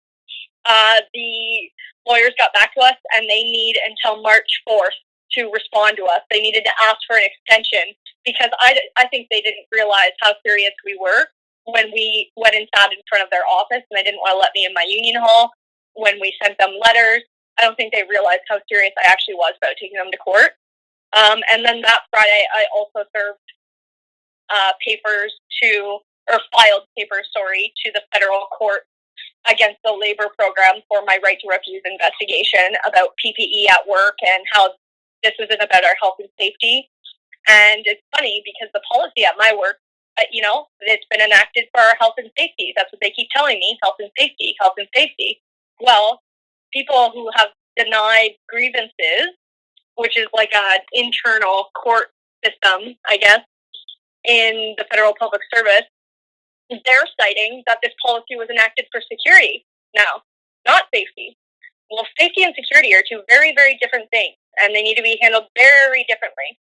The lawyers got back to us, and they need until March 4th to respond to us. They needed to ask for an extension because I think they didn't realize how serious we were when we went and sat in front of their office, and they didn't want to let me in my union hall when we sent them letters. I don't think they realized how serious I actually was about taking them to court. And then that Friday, I also served filed papers, to the federal court against the labor program for my right to refuse investigation about PPE at work and how this isn't about our health and safety. And it's funny because the policy at my work, it's been enacted for our health and safety. That's what they keep telling me, health and safety, health and safety. Well, people who have denied grievances, which is like an internal court system, I guess, in the federal public service, they're citing that this policy was enacted for security. No, not safety. Well, safety and security are 2 very, very different things, and they need to be handled very differently.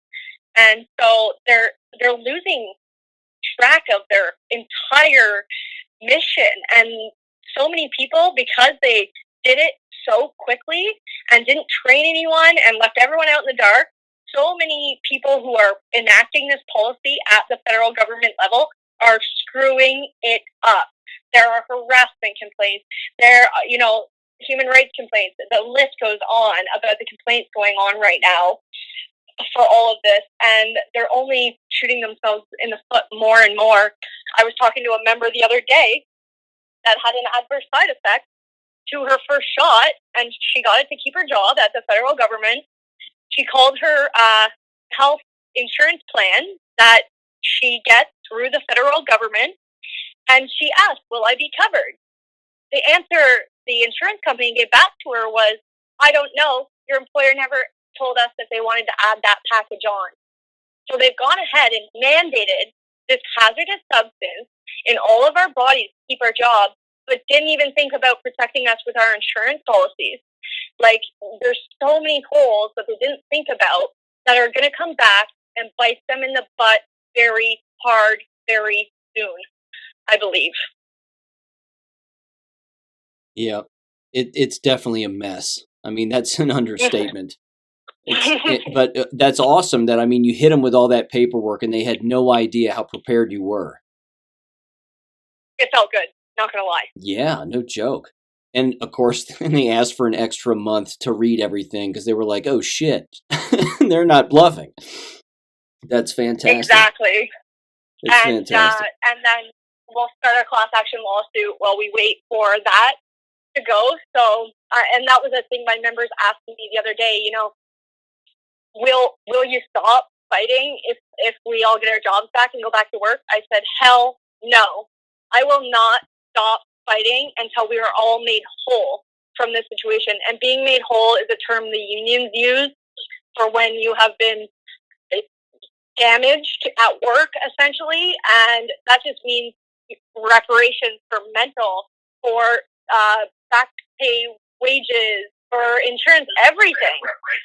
And so they're losing track of their entire mission. And so many people, because they did it so quickly and didn't train anyone and left everyone out in the dark, so many people who are enacting this policy at the federal government level are screwing it up. There are harassment complaints. There are, human rights complaints. The list goes on about the complaints going on right now for all of this, and they're only shooting themselves in the foot more and more. I was talking to a member the other day that had an adverse side effect to her first shot, and she got it to keep her job at the federal government. She called her health insurance plan that she gets through the federal government, and she asked, will I be covered? The answer the insurance company gave back to her was, I don't know. Your employer never told us that they wanted to add that package on. So they've gone ahead and mandated this hazardous substance in all of our bodies to keep our jobs, but didn't even think about protecting us with our insurance policies. Like, there's so many holes that they didn't think about that are going to come back and bite them in the butt very hard, very soon, I believe. Yeah, it's definitely a mess. I mean, that's an understatement. But that's awesome that, you hit them with all that paperwork and they had no idea how prepared you were. It felt good, not going to lie. Yeah, no joke. And of course, then they asked for an extra month to read everything because they were like, oh shit, they're not bluffing. That's fantastic. Exactly. It's fantastic. And then we'll start our class action lawsuit while we wait for that to go. So, and that was a thing my members asked me the other day, will you stop fighting if we all get our jobs back and go back to work? I said, hell no. I will not stop fighting until we are all made whole from this situation. And being made whole is a term the unions use for when you have been damaged at work, essentially. And that just means reparations for mental, for back pay, wages, for insurance, everything.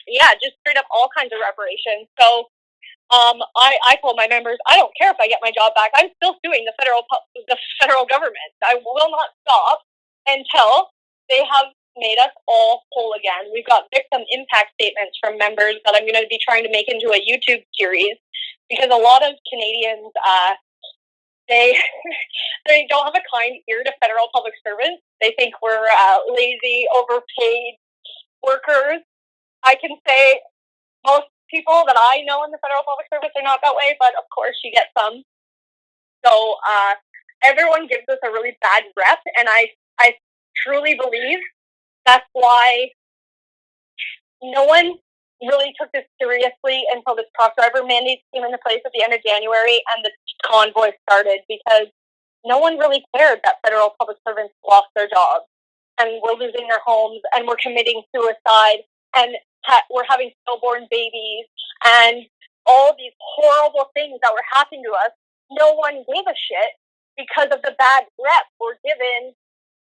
Yeah, just straight up all kinds of reparations. So I told my members, I don't care if I get my job back. I'm still suing the federal government. I will not stop until they have made us all whole again. We've got victim impact statements from members that I'm going to be trying to make into a YouTube series, because a lot of Canadians, they they don't have a kind ear to federal public servants. They think we're lazy, overpaid workers. I can say most people that I know in the federal public service are not that way, but of course you get some. So everyone gives us a really bad rep, and I truly believe that's why no one really took this seriously until this truck driver mandate came into place at the end of January and the convoy started, because no one really cared that federal public servants lost their jobs and were losing their homes and were committing suicide and we're having stillborn babies and all these horrible things that were happening to us. No one gave a shit because of the bad rep we're given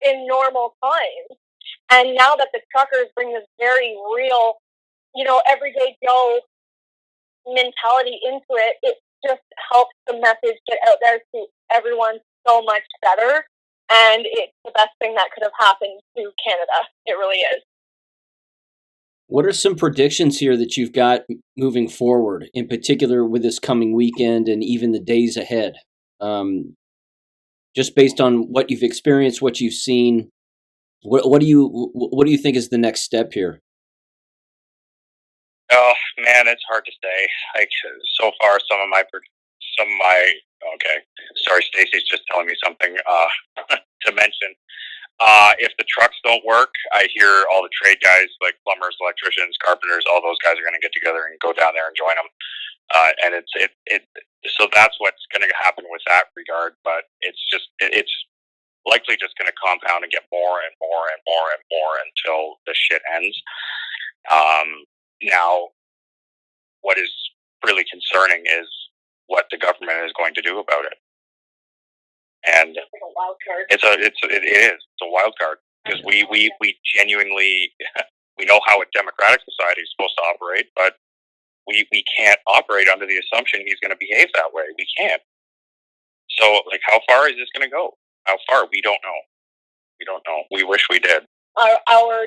in normal times. And now that the truckers bring this very real, everyday Joe mentality into it, it just helps the message get out there to everyone so much better. And it's the best thing that could have happened to Canada. It really is. What are some predictions here that you've got moving forward, in particular with this coming weekend and even the days ahead? Just based on what you've experienced, what you've seen, what do you think is the next step here? Oh man, it's hard to say. Like, so far, some of my okay. Sorry, Stacy's just telling me something to mention. If the trucks don't work, I hear all the trade guys like plumbers, electricians, carpenters, all those guys are going to get together and go down there and join them. And so that's what's going to happen with that regard. But it's likely just going to compound and get more and more and more and more until the shit ends. Now, what is really concerning is what the government is going to do about it. And it's like a wild card. It is a wild card, because we genuinely we know how a democratic society is supposed to operate, but we can't operate under the assumption he's going to behave that way. We can't. So, like, how far is this going to go? How far? We don't know. We don't know. We wish we did. Our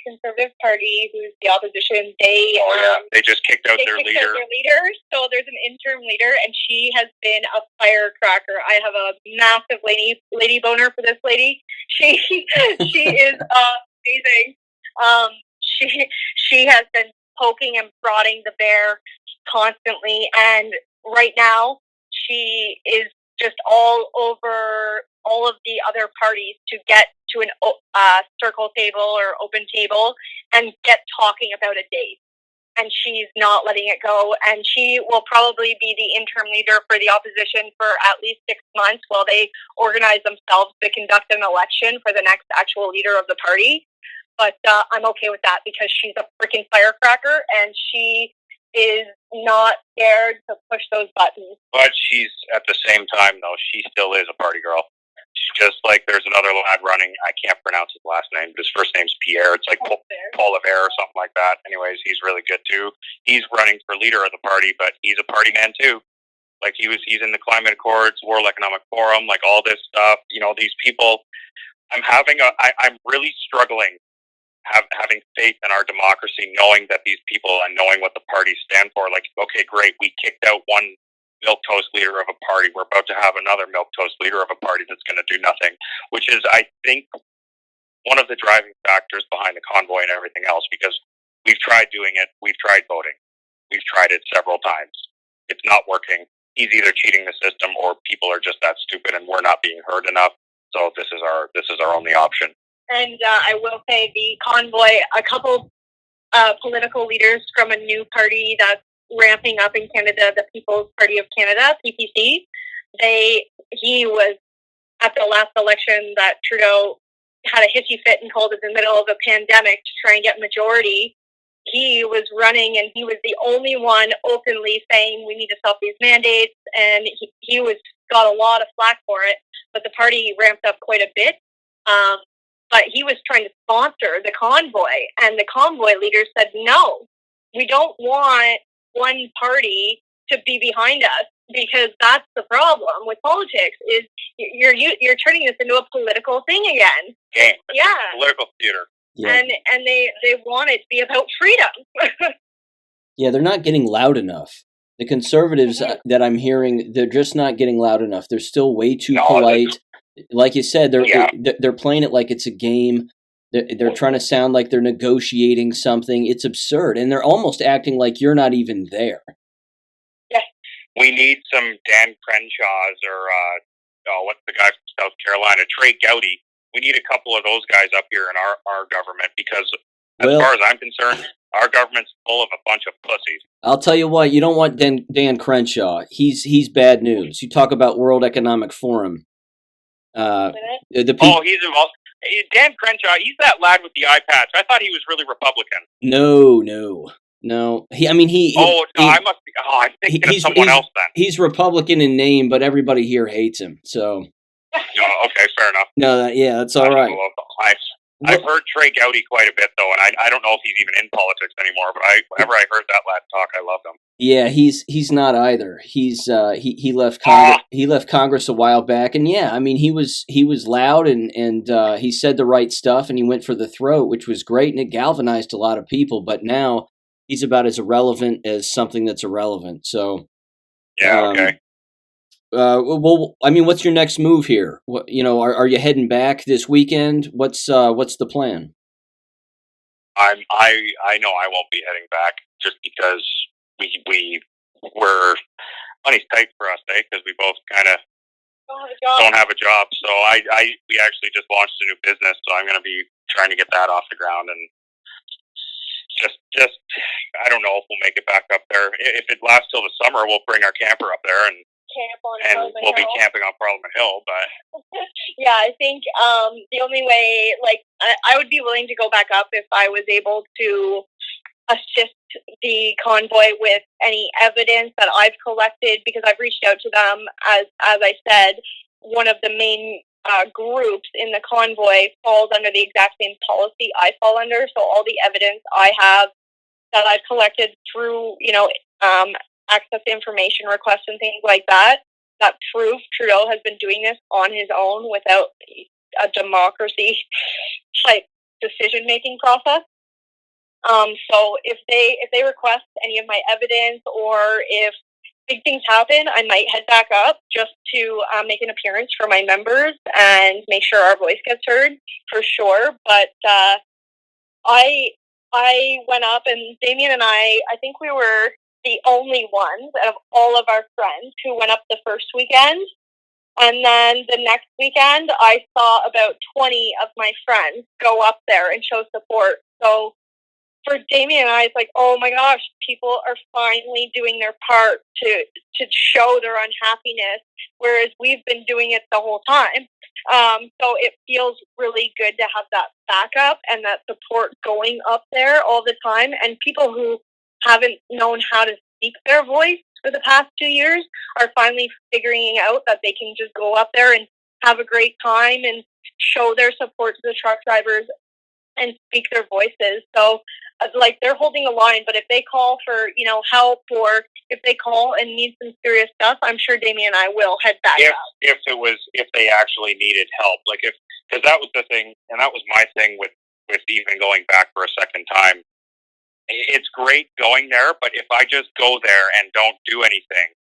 Conservative Party, who's the opposition, they just kicked out their leader. So there's an interim leader, and she has been a firecracker. I have a massive lady boner for this lady. She is amazing. She has been poking and prodding the bear constantly, and right now she is just all over all of the other parties to get to an circle table or open table and get talking about a date. And she's not letting it go. And she will probably be the interim leader for the opposition for at least 6 months while they organize themselves to conduct an election for the next actual leader of the party. But I'm okay with that, because she's a freaking firecracker and she is not scared to push those buttons. But she's, at the same time, though, she still is a party girl. Just like there's another lad running, I can't pronounce his last name, but his first name's Pierre. It's like Paul Levere or something like that. Anyways, he's really good too. He's running for leader of the party, but he's a party man too. Like he's in the Climate Accords, World Economic Forum, like all this stuff. These people. I'm really struggling having faith in our democracy, knowing that these people and knowing what the parties stand for. Like, okay, great, we kicked out one milquetoast leader of a party. We're about to have another milquetoast leader of a party that's going to do nothing, which is, I think, one of the driving factors behind the convoy and everything else, because we've tried doing it. We've tried voting. We've tried it several times. It's not working. He's either cheating the system or people are just that stupid and we're not being heard enough. So this is our only option. And I will say the convoy, a couple political leaders from a new party that's ramping up in Canada, the People's Party of Canada, PPC. He was at the last election that Trudeau had a hissy fit and called it the middle of a pandemic to try and get majority. He was running, and he was the only one openly saying we need to stop these mandates, and he got a lot of flack for it. But the party ramped up quite a bit. But he was trying to sponsor the convoy, and the convoy leaders said, no, we don't want one party to be behind us. because that's the problem with politics is you're turning this into a political thing again. Game. Yeah. Political theater. Yeah. And they want it to be about freedom. Yeah, they're not getting loud enough. The conservatives that I'm hearing, they're just not getting loud enough. They're still way too polite. Like you said, they're playing it like it's a game. They're trying to sound like they're negotiating something. It's absurd, and they're almost acting like you're not even there. Yeah. We need some Dan Crenshaws or what's the guy from South Carolina, Trey Gowdy. We need a couple of those guys up here in our government because, as far as I'm concerned, our government's full of a bunch of pussies. I'll tell you what, you don't want Dan Crenshaw. He's bad news. You talk about World Economic Forum. He's involved. Dan Crenshaw, he's that lad with the eye patch. I thought he was really Republican. No. I'm thinking of someone else then. He's Republican in name, but everybody here hates him. So. Okay, fair enough. No, that's all right. I've heard Trey Gowdy quite a bit, though, and I don't know if he's even in politics anymore, but whenever I heard that lad talk, I loved him. Yeah, he's not either. He left he left Congress a while back, and yeah, I mean he was loud and he said the right stuff, and he went for the throat, which was great, and it galvanized a lot of people. But now he's about as irrelevant as something that's irrelevant. So yeah, okay. Well, I mean, what's your next move here? What, are you heading back this weekend? What's the plan? I know I won't be heading back just because we're money's tight for us, because we both kind of don't have a job. So we actually just launched a new business, so I'm going to be trying to get that off the ground and just I don't know if we'll make it back up there. If it lasts till the summer, we'll bring our camper up there and we'll be camping on Parliament Hill. But yeah, I think the only way, I would be willing to go back up if I was able to assist the convoy with any evidence that I've collected, because I've reached out to them. As I said, one of the main groups in the convoy falls under the exact same policy I fall under. So all the evidence I have that I've collected through, access to information requests and things like that prove Trudeau has been doing this on his own without a democracy type decision-making process. So if they request any of my evidence, or if big things happen, I might head back up just to make an appearance for my members and make sure our voice gets heard, for sure. But I went up, and Damian and I think we were the only ones out of all of our friends who went up the first weekend. And then the next weekend, I saw about 20 of my friends go up there and show support. So for Damian and I, it's like, oh my gosh, people are finally doing their part to show their unhappiness, whereas we've been doing it the whole time. So it feels really good to have that backup and that support going up there all the time. And people who haven't known how to speak their voice for the past 2 years are finally figuring out that they can just go up there and have a great time and show their support to the truck drivers and speak their voices. So they're holding a line, but if they call for, help, or if they call and need some serious stuff, I'm sure Damian and I will head back up. If they actually needed help, because that was the thing, and that was my thing with even going back for a second time. It's great going there, but if I just go there and don't do anything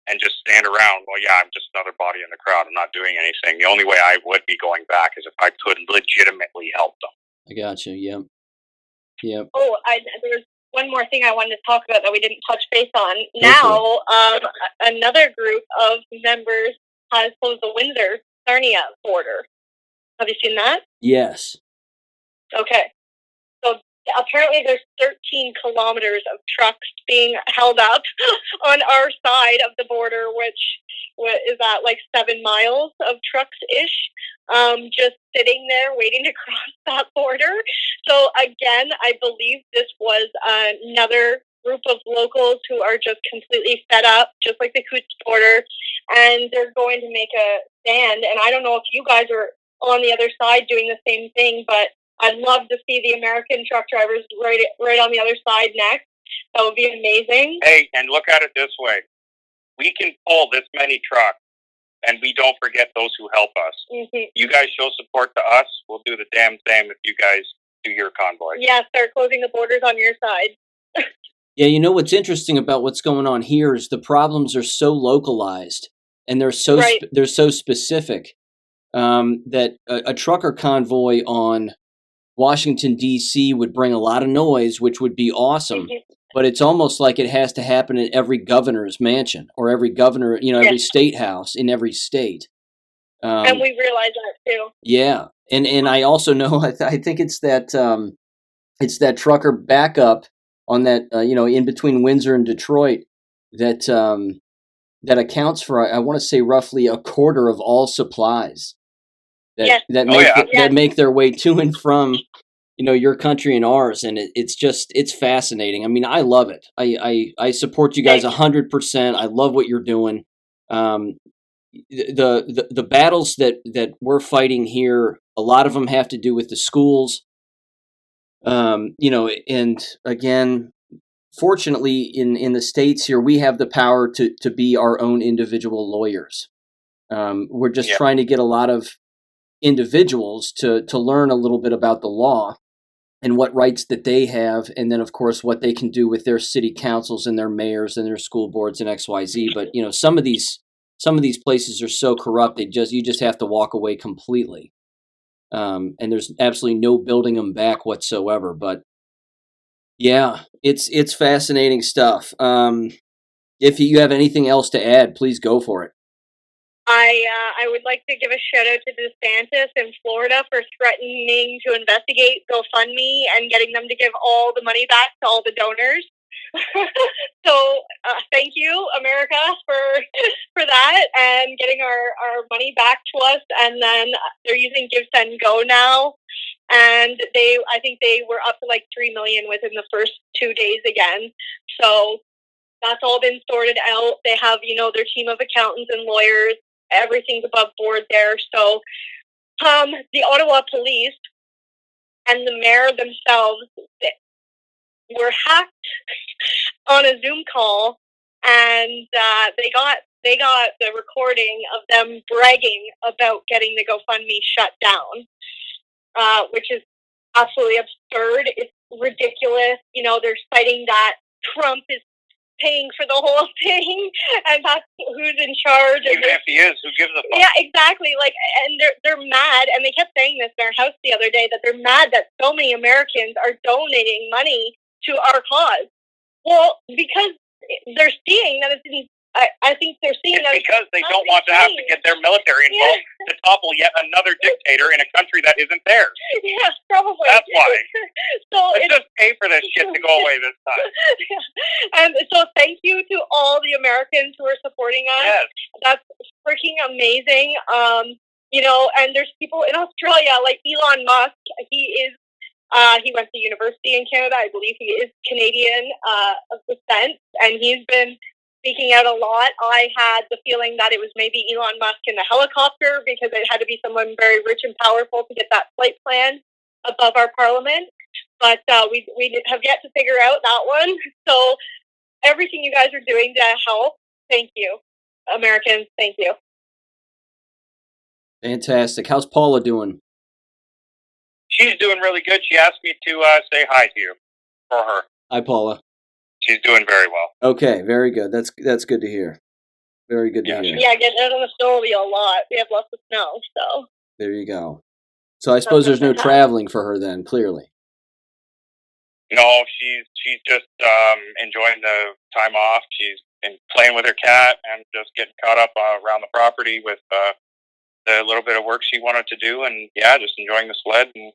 and just stand around, well, yeah, I'm just another body in the crowd. I'm not doing anything. The only way I would be going back is if I could legitimately help them. I got you. Yep. Oh, there's one more thing I wanted to talk about that we didn't touch base on. Now, another group of members has closed the Windsor-Sarnia border. Have you seen that? Yes. Okay. So apparently there's 13 kilometers of trucks being held up on our side of the border, which is that 7 miles of trucks-ish, just sitting there waiting to cross that border. So again, I believe this was another group of locals who are just completely fed up, just like the Coots border, and they're going to make a stand. And I don't know if you guys are on the other side doing the same thing, but I'd love to see the American truck drivers right on the other side next. That would be amazing. Hey, and look at it this way. we can pull this many trucks and we don't forget those who help us. Mm-hmm. You guys show support to us, we'll do the damn same if you guys do your convoy. Yeah, start closing the borders on your side. Yeah, you know what's interesting about what's going on here is the problems are so localized and they're so they're so specific that a trucker convoy on Washington, D.C. would bring a lot of noise, which would be awesome. Mm-hmm. But it's almost like it has to happen in every governor's mansion or every governor, every state house in every state. And we realize that too. Yeah, and I also know I think it's that trucker backup on that in between Windsor and Detroit that accounts for, I want to say, roughly a quarter of all supplies that make their way to and from your country and ours, and it's fascinating. I mean, I love it. I support you guys 100%. I love what you're doing. The battles that we're fighting here, a lot of them have to do with the schools. And again, fortunately in the States here, we have the power to be our own individual lawyers. We're just trying to get a lot of individuals to learn a little bit about the law and what rights that they have, and then of course what they can do with their city councils and their mayors and their school boards and XYZ. But some of these places are so corrupt you just have to walk away completely. And there's absolutely no building them back whatsoever. But yeah, it's fascinating stuff. If you have anything else to add, please go for it. I would like to give a shout out to DeSantis in Florida for threatening to investigate GoFundMe and getting them to give all the money back to all the donors. So thank you, America, for that and getting our money back to us. And then they're using Give, Send, Go now, and I think they were up to like 3 million within the first 2 days again. So that's all been sorted out. They have their team of accountants and lawyers. Everything's above board there. So the Ottawa police and the mayor themselves were hacked on a Zoom call, and they got the recording of them bragging about getting the GoFundMe shut down, which is absolutely absurd. It's ridiculous. They're citing that Trump is paying for the whole thing, and that's who's in charge. Even if he is, who gives a fuck? Yeah, exactly. And they're mad, and they kept saying this in our house the other day, that they're mad that so many Americans are donating money to our cause. Well, because they're seeing that it's I think they're seeing that because they don't want to have to get their military involved to topple yet another dictator in a country that isn't theirs. Yeah, probably. That's why. Let's just pay for this shit to go away this time. And so thank you to all the Americans who are supporting us. Yes. That's freaking amazing. And there's people in Australia like Elon Musk. He went to university in Canada. I believe he is Canadian of descent, and he's been speaking out a lot. I had the feeling that it was maybe Elon Musk in the helicopter, because it had to be someone very rich and powerful to get that flight plan above our parliament. But we have yet to figure out that one. So everything you guys are doing to help, thank you. Americans, thank you. Fantastic. How's Paula doing? She's doing really good. She asked me to say hi to you for her. Hi, Paula. She's doing very well. Okay, very good. That's good to hear. Very good to hear. Yeah, getting out on the snow will be a lot. We have lots of snow, so. There you go. So I suppose there's no traveling for her then, clearly. No, she's just enjoying the time off. She's been playing with her cat and just getting caught up around the property with the little bit of work she wanted to do, and just enjoying the sled. And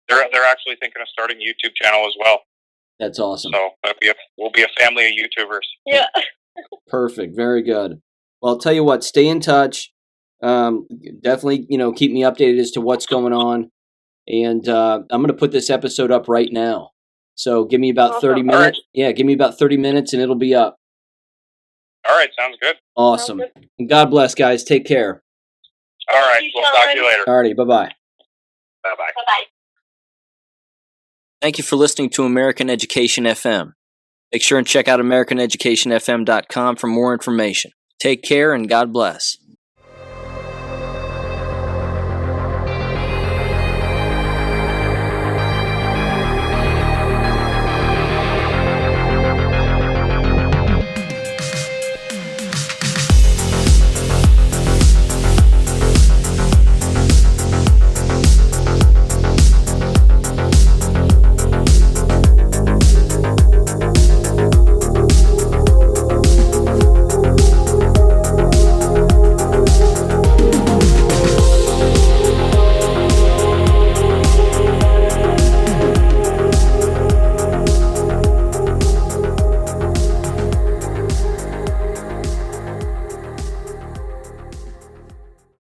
they're actually thinking of starting a YouTube channel as well. That's awesome. So we'll be a family of YouTubers. Yeah. Perfect. Very good. Well, I'll tell you what, stay in touch. Definitely, keep me updated as to what's going on. And I'm going to put this episode up right now. So give me about 30 minutes. Right. Yeah, give me about 30 minutes and it'll be up. All right. Sounds good. Awesome. And God bless, guys. Take care. All right. We'll talk to you later. All righty. Bye-bye. Bye-bye. Bye-bye. Thank you for listening to American Education FM. Make sure and check out AmericanEducationFM.com for more information. Take care and God bless.